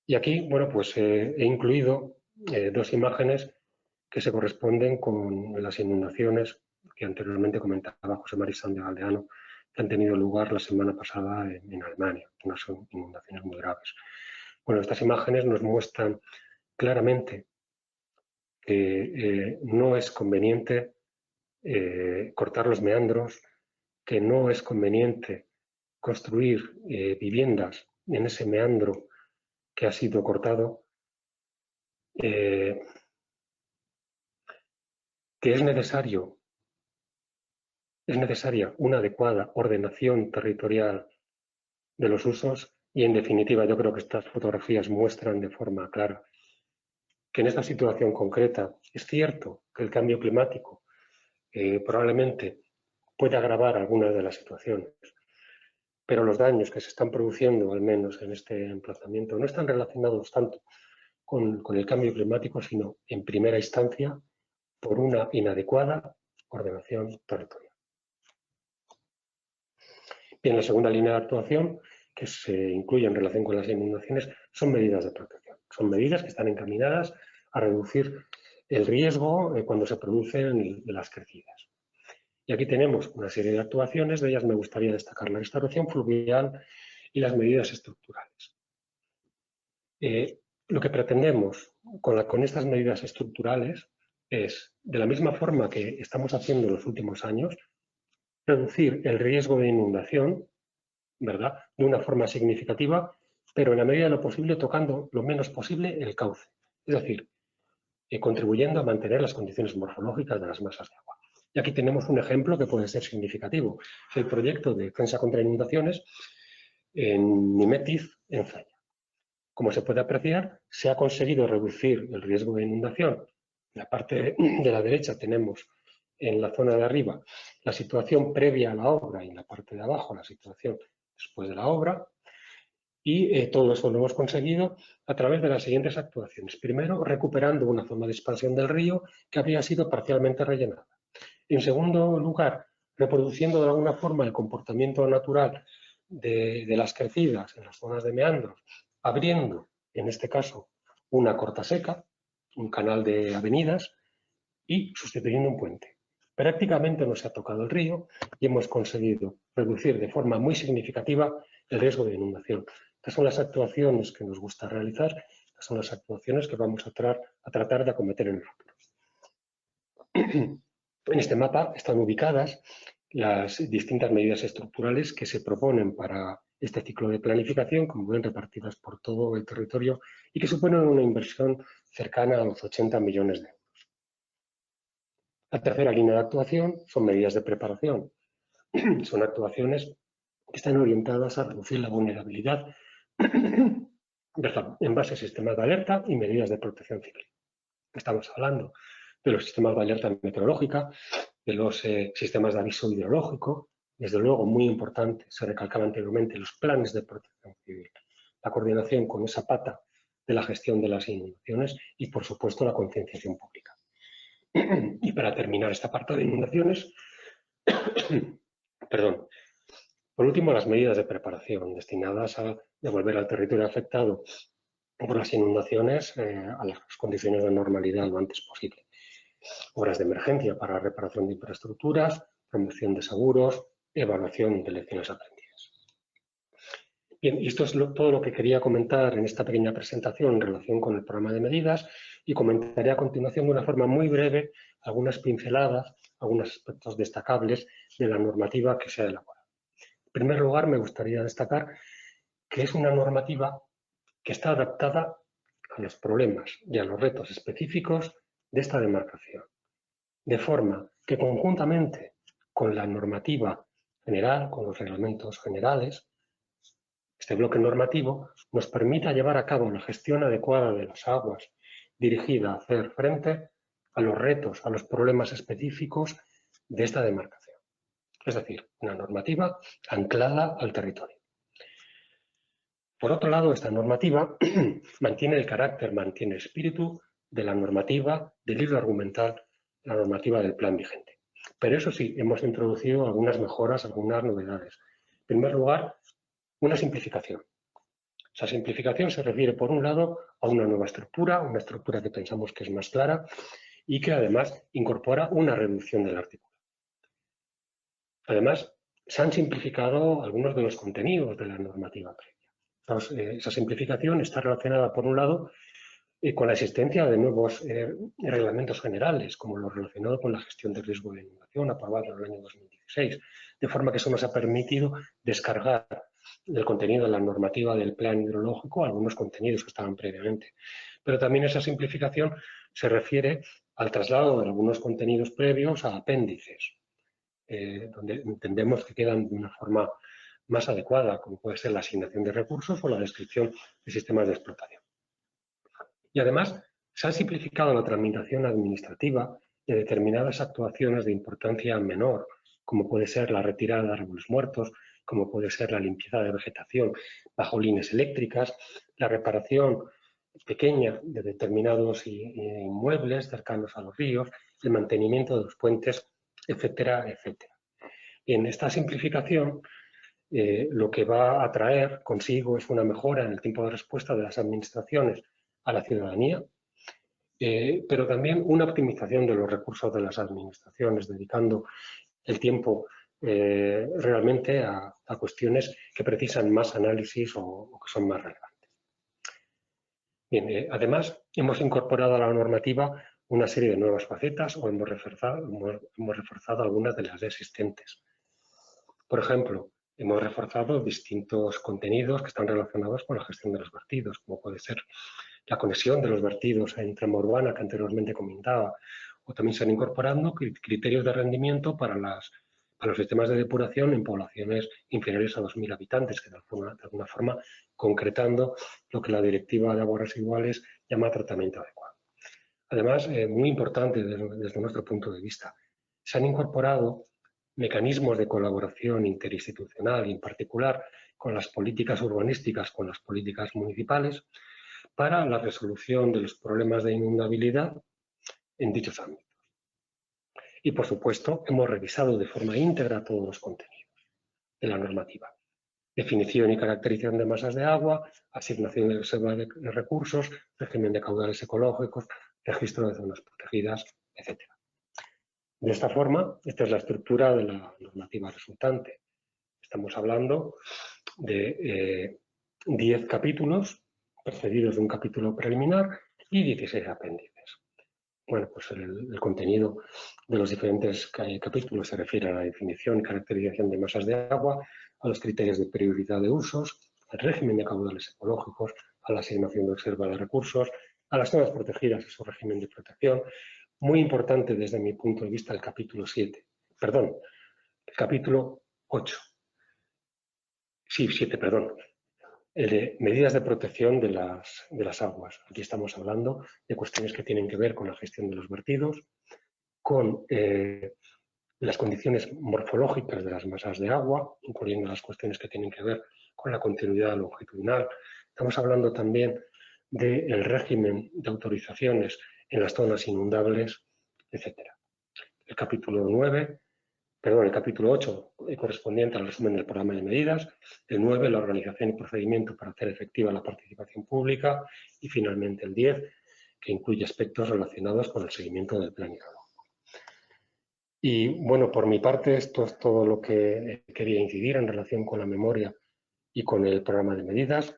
Y aquí, bueno, pues he incluido 2 imágenes que se corresponden con las inundaciones que anteriormente comentaba José María Sanz de Galdeano, que han tenido lugar la semana pasada en Alemania, unas inundaciones muy graves. Bueno, estas imágenes nos muestran claramente que no es conveniente cortar los meandros, que no es conveniente construir viviendas en ese meandro que ha sido cortado, que es necesaria una adecuada ordenación territorial de los usos y, en definitiva, yo creo que estas fotografías muestran de forma clara que en esta situación concreta es cierto que el cambio climático probablemente puede agravar algunas de las situaciones, pero los daños que se están produciendo, al menos en este emplazamiento, no están relacionados tanto con el cambio climático, sino en primera instancia por una inadecuada ordenación territorial. Bien, la segunda línea de actuación que se incluye en relación con las inundaciones son medidas de protección. Son medidas que están encaminadas a reducir el riesgo cuando se producen las crecidas. Y aquí tenemos una serie de actuaciones, de ellas me gustaría destacar la restauración fluvial y las medidas estructurales. Lo que pretendemos con estas medidas estructurales es, de la misma forma que estamos haciendo en los últimos años, reducir el riesgo de inundación, ¿verdad?, de una forma significativa, pero en la medida de lo posible tocando lo menos posible el cauce, es decir, contribuyendo a mantener las condiciones morfológicas de las masas de agua. Y aquí tenemos un ejemplo que puede ser significativo, es el proyecto de defensa contra inundaciones en Mimetiz, en Zaya. Como se puede apreciar, se ha conseguido reducir el riesgo de inundación. En la parte de la derecha tenemos en la zona de arriba la situación previa a la obra y en la parte de abajo la situación después de la obra. Y todo eso lo hemos conseguido a través de las siguientes actuaciones. Primero, recuperando una zona de expansión del río que había sido parcialmente rellenada. En segundo lugar, reproduciendo de alguna forma el comportamiento natural de las crecidas en las zonas de meandros, abriendo, en este caso, una corta seca, un canal de avenidas y sustituyendo un puente. Prácticamente no se ha tocado el río y hemos conseguido reducir de forma muy significativa el riesgo de inundación. Estas son las actuaciones que nos gusta realizar, estas son las actuaciones que vamos a tratar de acometer en el futuro. En este mapa están ubicadas las distintas medidas estructurales que se proponen para este ciclo de planificación, como ven, repartidas por todo el territorio y que suponen una inversión cercana a los 80 millones de euros. La tercera línea de actuación son medidas de preparación. Son actuaciones que están orientadas a reducir la vulnerabilidad en base a sistemas de alerta y medidas de protección civil. Estamos hablando de los sistemas de alerta meteorológica, de los sistemas de aviso hidrológico, desde luego muy importante, se recalcaba anteriormente, los planes de protección civil, la coordinación con esa pata de la gestión de las inundaciones y, por supuesto, la concienciación pública. Y para terminar esta parte de inundaciones, perdón, por último, las medidas de preparación destinadas a devolver al territorio afectado por las inundaciones a las condiciones de normalidad lo antes posible. Obras de emergencia para reparación de infraestructuras, promoción de seguros, evaluación de lecciones aprendidas. Bien, esto es todo lo que quería comentar en esta pequeña presentación en relación con el programa de medidas y comentaré a continuación de una forma muy breve algunas pinceladas, algunos aspectos destacables de la normativa que se ha elaborado. En primer lugar, me gustaría destacar que es una normativa que está adaptada a los problemas y a los retos específicos de esta demarcación, de forma que conjuntamente con la normativa general, con los reglamentos generales, este bloque normativo nos permita llevar a cabo la gestión adecuada de las aguas, dirigida a hacer frente a los retos, a los problemas específicos de esta demarcación. Es decir, una normativa anclada al territorio. Por otro lado, esta normativa mantiene el carácter, mantiene el espíritu de la normativa, del libro argumental, la normativa del plan vigente. Pero eso sí, hemos introducido algunas mejoras, algunas novedades. En primer lugar, una simplificación. Esa simplificación se refiere, por un lado, a una nueva estructura, una estructura que pensamos que es más clara y que además incorpora una reducción del artículo. Además, se han simplificado algunos de los contenidos de la normativa previa. Esa simplificación está relacionada, por un lado, con la existencia de nuevos reglamentos generales, como lo relacionado con la gestión de riesgo de inundación, aprobado en el año 2016, de forma que eso nos ha permitido descargar del contenido de la normativa del plan hidrológico algunos contenidos que estaban previamente. Pero también esa simplificación se refiere al traslado de algunos contenidos previos a apéndices, donde entendemos que quedan de una forma más adecuada, como puede ser la asignación de recursos o la descripción de sistemas de explotación. Y además, se ha simplificado la tramitación administrativa de determinadas actuaciones de importancia menor, como puede ser la retirada de árboles muertos, como puede ser la limpieza de vegetación bajo líneas eléctricas, la reparación pequeña de determinados inmuebles cercanos a los ríos, el mantenimiento de los puentes, etcétera, etcétera. En esta simplificación, lo que va a traer consigo es una mejora en el tiempo de respuesta de las administraciones a la ciudadanía, pero también una optimización de los recursos de las administraciones, dedicando el tiempo realmente a cuestiones que precisan más análisis o que son más relevantes. Bien, además, hemos incorporado a la normativa una serie de nuevas facetas o hemos reforzado algunas de las existentes. Por ejemplo, hemos reforzado distintos contenidos que están relacionados con la gestión de los vertidos, como puede ser la conexión de los vertidos en trama urbana que anteriormente comentaba, o también se han incorporado criterios de rendimiento para los sistemas de depuración en poblaciones inferiores a 2.000 habitantes, que de alguna forma concretando lo que la Directiva de Aguas Residuales llama tratamiento adecuado. Además, muy importante desde nuestro punto de vista, se han incorporado mecanismos de colaboración interinstitucional y en particular con las políticas urbanísticas, con las políticas municipales, para la resolución de los problemas de inundabilidad en dichos ámbitos. Y, por supuesto, hemos revisado de forma íntegra todos los contenidos de la normativa. Definición y caracterización de masas de agua, asignación de reserva de recursos, régimen de caudales ecológicos, registro de zonas protegidas, etc. De esta forma, esta es la estructura de la normativa resultante. Estamos hablando de 10 capítulos, precedidos de un capítulo preliminar y 16 apéndices. Bueno, pues el contenido de los diferentes capítulos se refiere a la definición y caracterización de masas de agua, a los criterios de prioridad de usos, al régimen de caudales ecológicos, a la asignación de reserva de recursos, a las zonas protegidas y su régimen de protección. Muy importante desde mi punto de vista el capítulo 7, perdón, el capítulo 8. Sí, 7, perdón. El de medidas de protección de las aguas. Aquí estamos hablando de cuestiones que tienen que ver con la gestión de los vertidos, con las condiciones morfológicas de las masas de agua, incluyendo las cuestiones que tienen que ver con la continuidad longitudinal. Estamos hablando también del régimen de autorizaciones en las zonas inundables, etc. El capítulo 8, correspondiente al resumen del programa de medidas, el 9, la organización y procedimiento para hacer efectiva la participación pública y finalmente el 10, que incluye aspectos relacionados con el seguimiento del plan hidrológico. Y bueno, por mi parte esto es todo lo que quería incidir en relación con la memoria y con el programa de medidas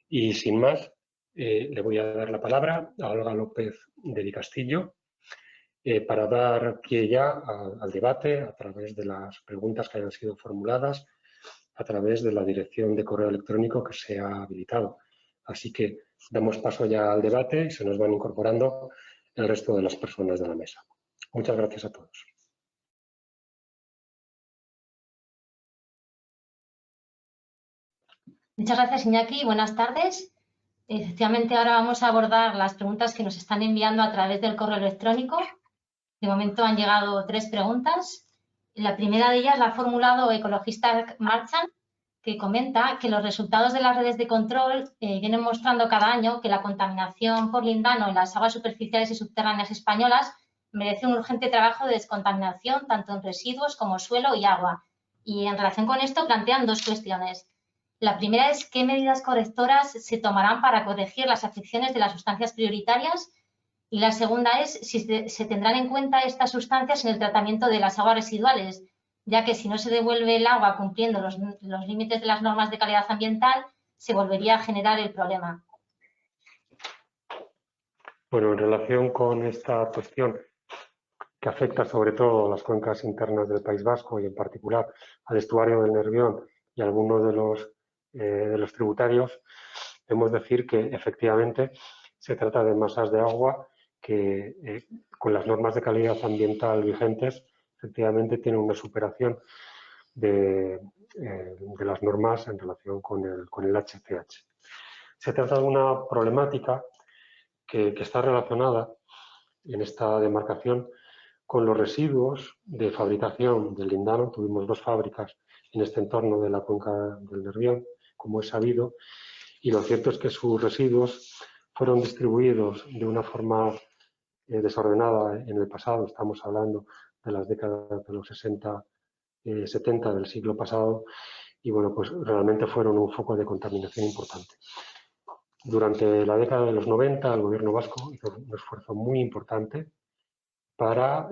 y sin más le voy a dar la palabra a Olga López de Di Castillo, para dar pie ya al debate a través de las preguntas que hayan sido formuladas a través de la dirección de correo electrónico que se ha habilitado. Así que damos paso ya al debate y se nos van incorporando el resto de las personas de la mesa. Muchas gracias a todos. Muchas gracias, Iñaki. Buenas tardes. Efectivamente, ahora vamos a abordar las preguntas que nos están enviando a través del correo electrónico. De momento han llegado 3 preguntas. La primera de ellas la ha formulado Ecologista Marchand, que comenta que los resultados de las redes de control vienen mostrando cada año que la contaminación por lindano en las aguas superficiales y subterráneas españolas merece un urgente trabajo de descontaminación tanto en residuos como suelo y agua. Y en relación con esto plantean 2 cuestiones. La primera es qué medidas correctoras se tomarán para corregir las afecciones de las sustancias prioritarias. Y la segunda es si se tendrán en cuenta estas sustancias en el tratamiento de las aguas residuales, ya que si no se devuelve el agua cumpliendo los límites de las normas de calidad ambiental, se volvería a generar el problema. Bueno, en relación con esta cuestión que afecta sobre todo a las cuencas internas del País Vasco y en particular al estuario del Nervión y a algunos de los tributarios, debemos decir que efectivamente se trata de masas de agua que con las normas de calidad ambiental vigentes efectivamente tienen una superación de las normas en relación con el HCH. Se trata de una problemática que está relacionada en esta demarcación con los residuos de fabricación del lindano. Tuvimos 2 fábricas en este entorno de la cuenca del Nervión, como es sabido, y lo cierto es que sus residuos fueron distribuidos de una forma desordenada en el pasado. Estamos hablando de las décadas de los 60, 70 del siglo pasado y bueno, pues realmente fueron un foco de contaminación importante. Durante la década de los 90 el gobierno vasco hizo un esfuerzo muy importante para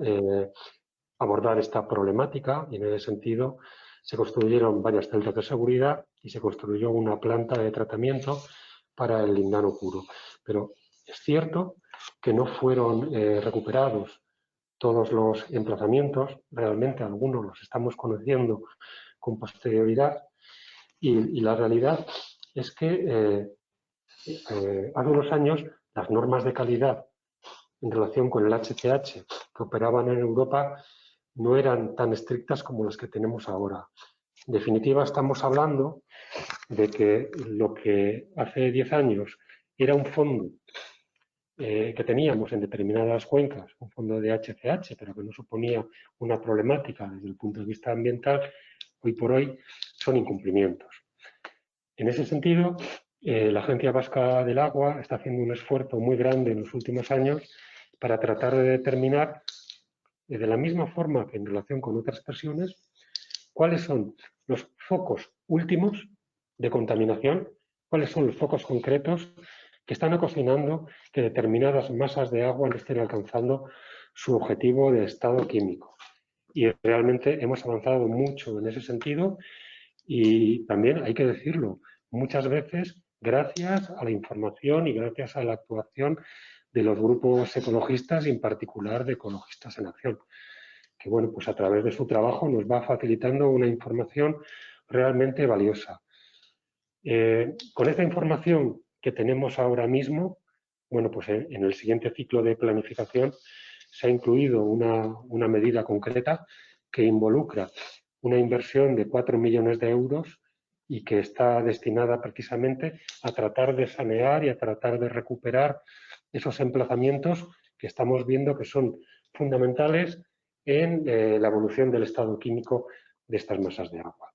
abordar esta problemática y en ese sentido se construyeron varias celdas de seguridad y se construyó una planta de tratamiento para el lindano puro. Pero es cierto que no fueron recuperados todos los emplazamientos, realmente algunos los estamos conociendo con posterioridad y la realidad es que hace unos años las normas de calidad en relación con el HCH que operaban en Europa no eran tan estrictas como las que tenemos ahora. En definitiva, estamos hablando de que lo que hace 10 años era un fondo que teníamos en determinadas cuencas, un fondo de HCH, pero que no suponía una problemática desde el punto de vista ambiental, hoy por hoy son incumplimientos. En ese sentido, la Agencia Vasca del Agua está haciendo un esfuerzo muy grande en los últimos años para tratar de determinar, de la misma forma que en relación con otras presiones, cuáles son los focos últimos de contaminación, cuáles son los focos concretos que están ocasionando que determinadas masas de agua no estén alcanzando su objetivo de estado químico. Y realmente hemos avanzado mucho en ese sentido y también hay que decirlo, muchas veces gracias a la información y gracias a la actuación de los grupos ecologistas y en particular de Ecologistas en Acción, que bueno, pues a través de su trabajo nos va facilitando una información realmente valiosa. Con esta información que tenemos ahora mismo, bueno, pues en el siguiente ciclo de planificación se ha incluido una medida concreta que involucra una inversión de 4 millones de euros y que está destinada precisamente a tratar de sanear y a tratar de recuperar esos emplazamientos que estamos viendo que son fundamentales en la evolución del estado químico de estas masas de agua.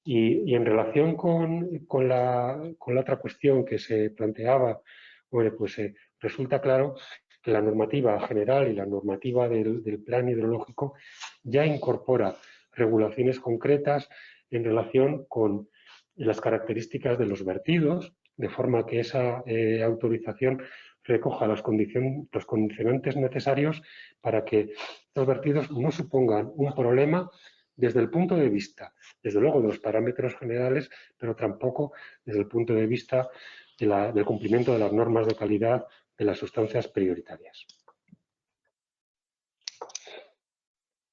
Y en relación con la otra cuestión que se planteaba, bueno, pues resulta claro que la normativa general y la normativa del plan hidrológico ya incorpora regulaciones concretas en relación con las características de los vertidos, de forma que esa autorización recoja los condicionantes necesarios para que estos vertidos no supongan un problema desde el punto de vista, desde luego, de los parámetros generales, pero tampoco desde el punto de vista del cumplimiento de las normas de calidad de las sustancias prioritarias.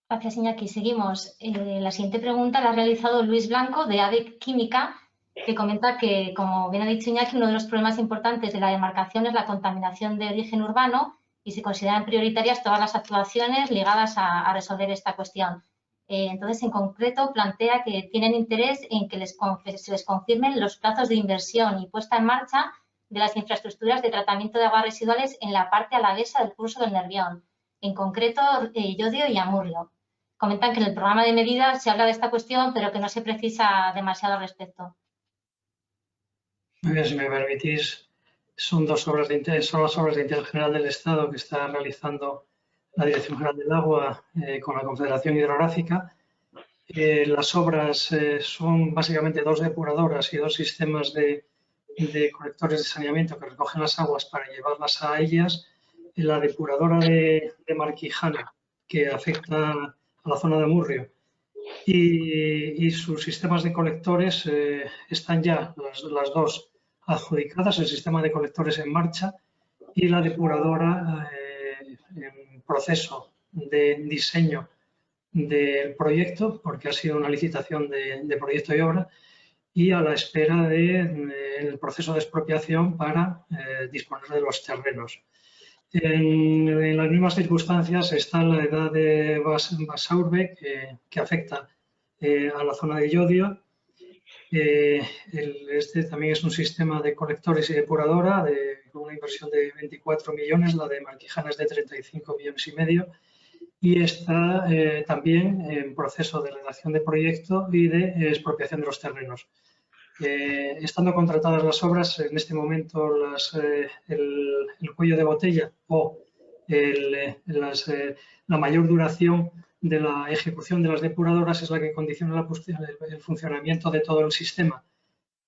Gracias, Iñaki. Seguimos. La siguiente pregunta la ha realizado Luis Blanco, de ADEC Química, que comenta que, como bien ha dicho Iñaki, uno de los problemas importantes de la demarcación es la contaminación de origen urbano y se consideran prioritarias todas las actuaciones ligadas a resolver esta cuestión. Entonces, en concreto, plantea que tienen interés en que se les confirmen los plazos de inversión y puesta en marcha de las infraestructuras de tratamiento de aguas residuales en la parte alavesa del curso del Nervión, en concreto Llodio y Amurrio. Comentan que en el programa de medidas se habla de esta cuestión, pero que no se precisa demasiado al respecto. Muy bien, si me permitís, son las obras de interés general del Estado que está realizando la Dirección General del Agua con la Confederación Hidrográfica. Las obras son básicamente 2 depuradoras y 2 sistemas de colectores de saneamiento que recogen las aguas para llevarlas a ellas. La depuradora de Marquijana, que afecta a la zona de Amurrio, y sus sistemas de colectores están ya las 2 adjudicadas, el sistema de colectores en marcha y la depuradora en proceso de diseño del proyecto, porque ha sido una licitación de proyecto y obra, y a la espera del proceso de expropiación para disponer de los terrenos. En las mismas circunstancias está la edad de Basaurbe, que afecta a la zona de Llodio. Este también es un sistema de colectores y depuradora con una inversión de 24 millones, la de Marquijana es de 35 millones y medio, y está también en proceso de redacción de proyecto y de expropiación de los terrenos. Estando contratadas las obras, en este momento el cuello de botella o la mayor duración de la ejecución de las depuradoras es la que condiciona el funcionamiento de todo el sistema.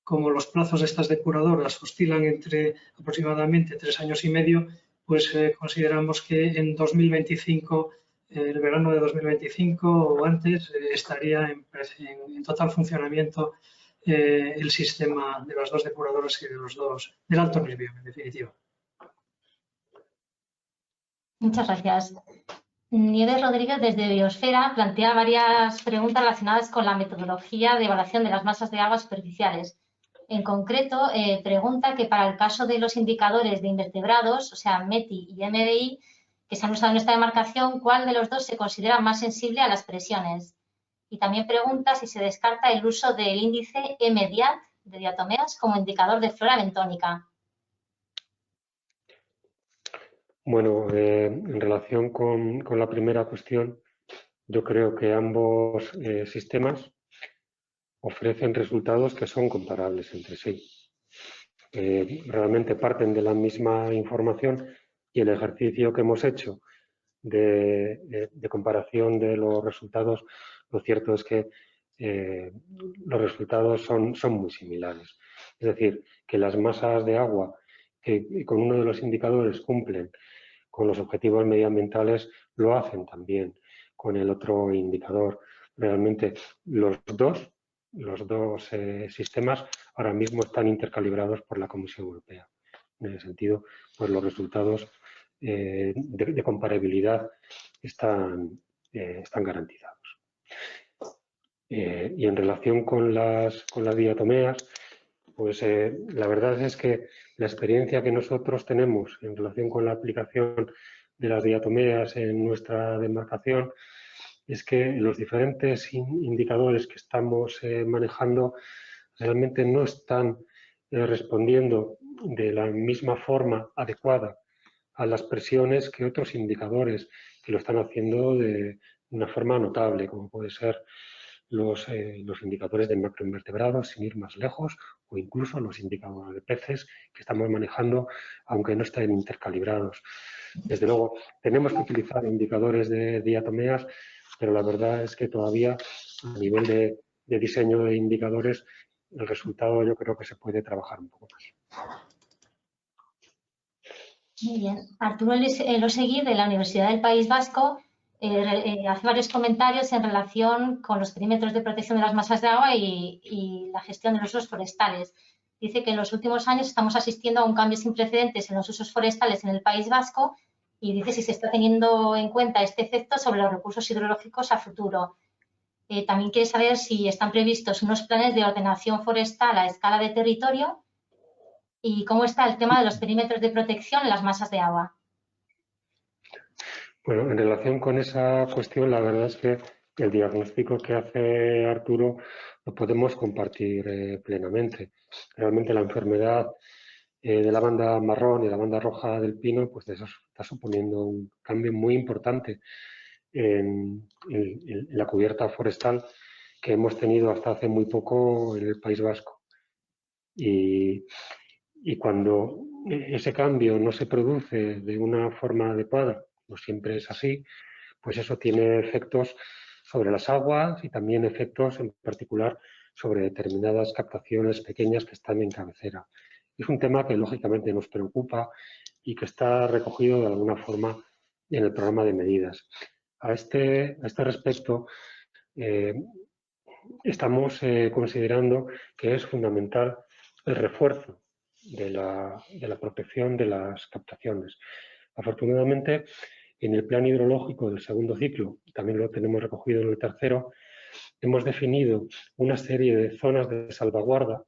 Como los plazos de estas depuradoras oscilan entre aproximadamente 3 años y medio, pues consideramos que en 2025, el verano de 2025 o antes, estaría en total funcionamiento el sistema de las 2 depuradoras y del Alto Nervión, en definitiva. Muchas gracias. Nieves Rodríguez, desde Biosfera, plantea varias preguntas relacionadas con la metodología de evaluación de las masas de agua superficiales. En concreto, pregunta que para el caso de los indicadores de invertebrados, o sea, METI y MDI, que se han usado en esta demarcación, ¿cuál de los 2 se considera más sensible a las presiones? Y también pregunta si se descarta el uso del índice MDIAT de diatomeas como indicador de flora bentónica. Bueno, en relación con la primera cuestión, yo creo que ambos sistemas ofrecen resultados que son comparables entre sí. Realmente parten de la misma información y el ejercicio que hemos hecho de comparación de los resultados, lo cierto es que los resultados son muy similares. Es decir, que las masas de agua que con uno de los indicadores cumplen con los objetivos medioambientales, lo hacen también con el otro indicador. Realmente los dos sistemas ahora mismo están intercalibrados por la Comisión Europea. En ese sentido, pues los resultados de comparabilidad están garantizados. Y en relación con las diatomeas, pues la verdad es que la experiencia que nosotros tenemos en relación con la aplicación de las diatomeas en nuestra demarcación es que los diferentes indicadores que estamos manejando realmente no están respondiendo de la misma forma adecuada a las presiones que otros indicadores que lo están haciendo de una forma notable, como puede ser los indicadores de macroinvertebrados, sin ir más lejos, o incluso los indicadores de peces que estamos manejando, aunque no estén intercalibrados. Desde luego, tenemos que utilizar indicadores de diatomeas, pero la verdad es que todavía a nivel de diseño de indicadores, el resultado yo creo que se puede trabajar un poco más. Muy bien. Arturo Elosegui, de la Universidad del País Vasco, hace varios comentarios en relación con los perímetros de protección de las masas de agua y la gestión de los usos forestales. Dice que en los últimos años estamos asistiendo a un cambio sin precedentes en los usos forestales en el País Vasco y dice si se está teniendo en cuenta este efecto sobre los recursos hidrológicos a futuro. También quiere saber si están previstos unos planes de ordenación forestal a escala de territorio y cómo está el tema de los perímetros de protección en las masas de agua. Bueno, en relación con esa cuestión, la verdad es que el diagnóstico que hace Arturo lo podemos compartir plenamente. Realmente la enfermedad de la banda marrón y la banda roja del pino, pues eso está suponiendo un cambio muy importante en la cubierta forestal que hemos tenido hasta hace muy poco en el País Vasco. Y cuando ese cambio no se produce de una forma adecuada, no siempre es así, pues eso tiene efectos sobre las aguas y también efectos en particular sobre determinadas captaciones pequeñas que están en cabecera. Es un tema que lógicamente nos preocupa y que está recogido de alguna forma en el programa de medidas. A este respecto, estamos considerando que es fundamental el refuerzo de la protección de las captaciones. Afortunadamente, en el plan hidrológico del segundo ciclo, también lo tenemos recogido en el tercero, hemos definido una serie de zonas de salvaguarda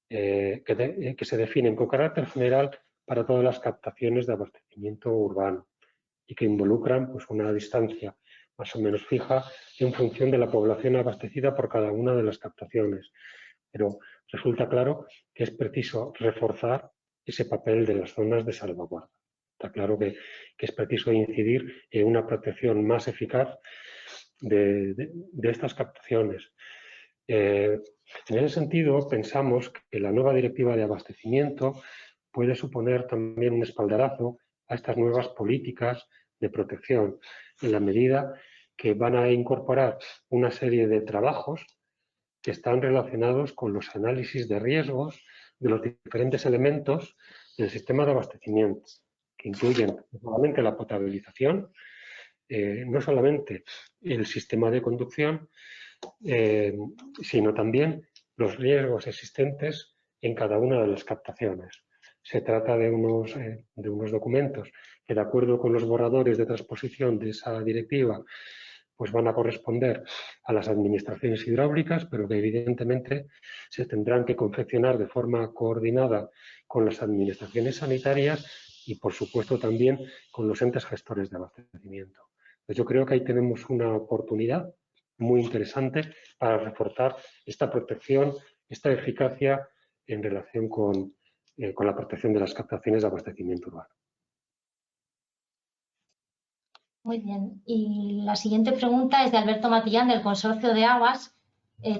que se definen con carácter general para todas las captaciones de abastecimiento urbano y que involucran pues, una distancia más o menos fija en función de la población abastecida por cada una de las captaciones. Pero resulta claro que es preciso reforzar ese papel de las zonas de salvaguarda. Está claro que es preciso incidir en una protección más eficaz de estas captaciones. En ese sentido, pensamos que la nueva directiva de abastecimiento puede suponer también un espaldarazo a estas nuevas políticas de protección, en la medida que van a incorporar una serie de trabajos que están relacionados con los análisis de riesgos de los diferentes elementos del sistema de abastecimiento, que incluyen no solamente la potabilización, no solamente el sistema de conducción, sino también los riesgos existentes en cada una de las captaciones. Se trata de unos documentos que, de acuerdo con los borradores de transposición de esa directiva, pues van a corresponder a las administraciones hidráulicas, pero que evidentemente se tendrán que confeccionar de forma coordinada con las administraciones sanitarias y, por supuesto, también con los entes gestores de abastecimiento. Pues yo creo que ahí tenemos una oportunidad muy interesante para reforzar esta protección, esta eficacia en relación con la protección de las captaciones de abastecimiento urbano. Muy bien. Y la siguiente pregunta es de Alberto Matillán, del Consorcio de Aguas.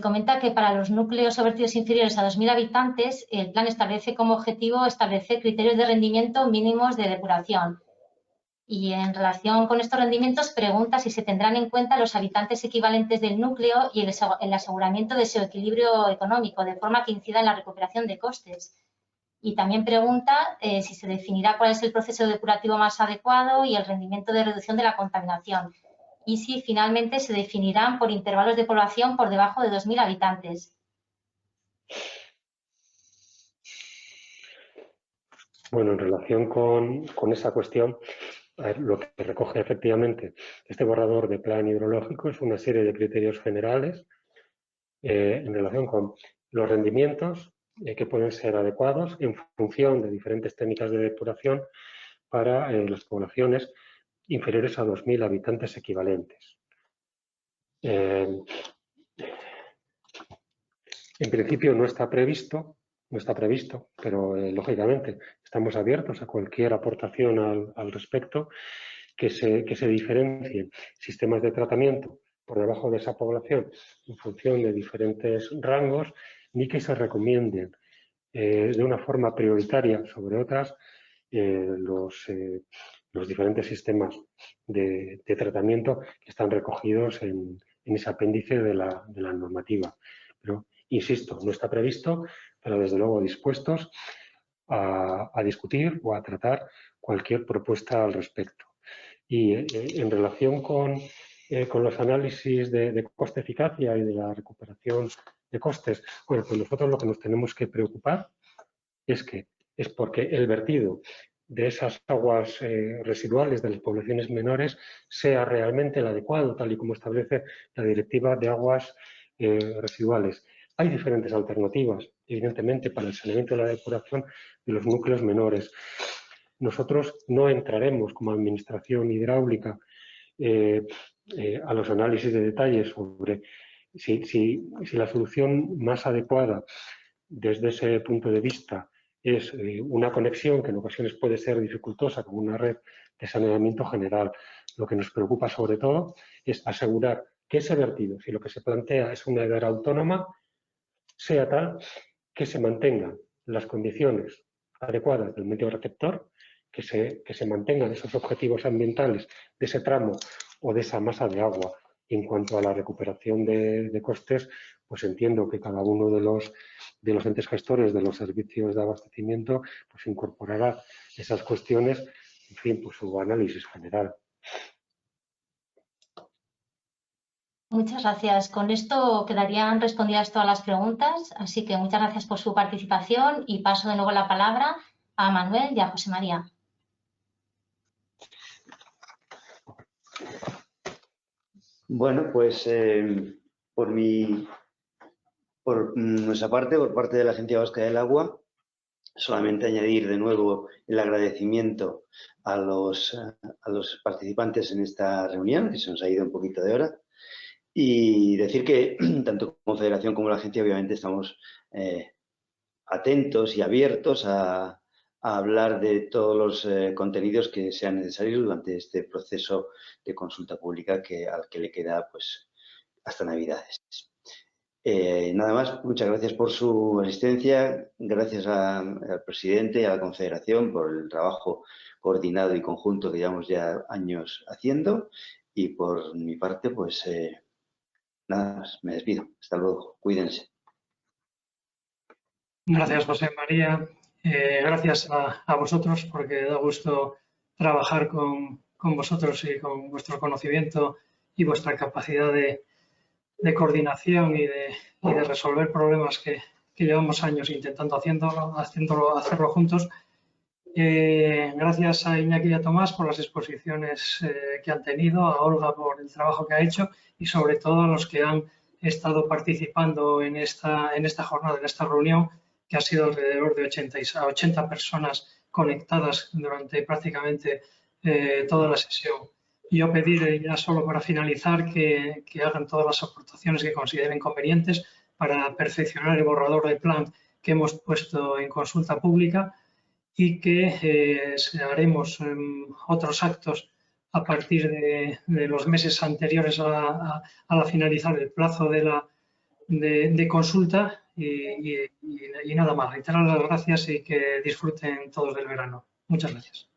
Comenta que para los núcleos o vertidos inferiores a 2.000 habitantes, el plan establece como objetivo establecer criterios de rendimiento mínimos de depuración. Y en relación con estos rendimientos, pregunta si se tendrán en cuenta los habitantes equivalentes del núcleo y el aseguramiento de su equilibrio económico, de forma que incida en la recuperación de costes. Y también pregunta si se definirá cuál es el proceso depurativo más adecuado y el rendimiento de reducción de la contaminación. Y si finalmente se definirán por intervalos de población por debajo de 2.000 habitantes. Bueno, en relación con esa cuestión, a ver, lo que recoge efectivamente este borrador de plan hidrológico es una serie de criterios generales en relación con los rendimientos que pueden ser adecuados en función de diferentes técnicas de depuración para las poblaciones inferiores a 2.000 habitantes equivalentes. En principio no está previsto, pero lógicamente estamos abiertos a cualquier aportación al respecto, que se diferencien sistemas de tratamiento por debajo de esa población en función de diferentes rangos, ni que se recomienden de una forma prioritaria sobre otras los diferentes sistemas de tratamiento que están recogidos en ese apéndice de la normativa. Pero, insisto, no está previsto, pero desde luego dispuestos a discutir o a tratar cualquier propuesta al respecto. Y en relación con los análisis de coste-eficacia y de la recuperación de costes, bueno, pues nosotros lo que nos tenemos que preocupar es porque el vertido de esas aguas residuales de las poblaciones menores sea realmente el adecuado, tal y como establece la Directiva de Aguas Residuales. Hay diferentes alternativas, evidentemente, para el saneamiento y la depuración de los núcleos menores. Nosotros no entraremos como Administración Hidráulica a los análisis de detalle sobre si la solución más adecuada desde ese punto de vista es una conexión que en ocasiones puede ser dificultosa con una red de saneamiento general. Lo que nos preocupa sobre todo es asegurar que ese vertido, si lo que se plantea es una hebra autónoma, sea tal que se mantengan las condiciones adecuadas del medio receptor, que se mantengan esos objetivos ambientales de ese tramo o de esa masa de agua. Y en cuanto a la recuperación de costes, pues entiendo que cada uno de los entes gestores de los servicios de abastecimiento pues incorporará esas cuestiones, en fin, pues su análisis general. Muchas gracias. Con esto quedarían respondidas todas las preguntas, así que muchas gracias por su participación y paso de nuevo la palabra a Manuel y a José María. Bueno, pues por nuestra parte, por parte de la Agencia Vasca del Agua, solamente añadir de nuevo el agradecimiento a los participantes en esta reunión, que se nos ha ido un poquito de hora, y decir que tanto Confederación como la agencia obviamente estamos atentos y abiertos a hablar de todos los contenidos que sean necesarios durante este proceso de consulta pública al que le queda pues hasta Navidades. Nada más, muchas gracias por su asistencia, gracias al presidente y a la Confederación por el trabajo coordinado y conjunto que llevamos ya años haciendo, y por mi parte pues nada más, me despido. Hasta luego, cuídense. Gracias, José María. Gracias a vosotros, porque da gusto trabajar con vosotros y con vuestro conocimiento y vuestra capacidad de coordinación y de resolver problemas que llevamos años intentando hacerlo juntos. Gracias a Iñaki y a Tomás por las exposiciones que han tenido, a Olga por el trabajo que ha hecho y sobre todo a los que han estado participando en esta jornada, en esta reunión, que ha sido alrededor de 80 personas conectadas durante prácticamente toda la sesión. Yo pedir ya solo para finalizar que hagan todas las aportaciones que consideren convenientes para perfeccionar el borrador de plan que hemos puesto en consulta pública, y que haremos otros actos a partir de los meses anteriores a la finalizar el plazo de consulta, y nada más. Reiterar las gracias y que disfruten todos del verano. Muchas gracias.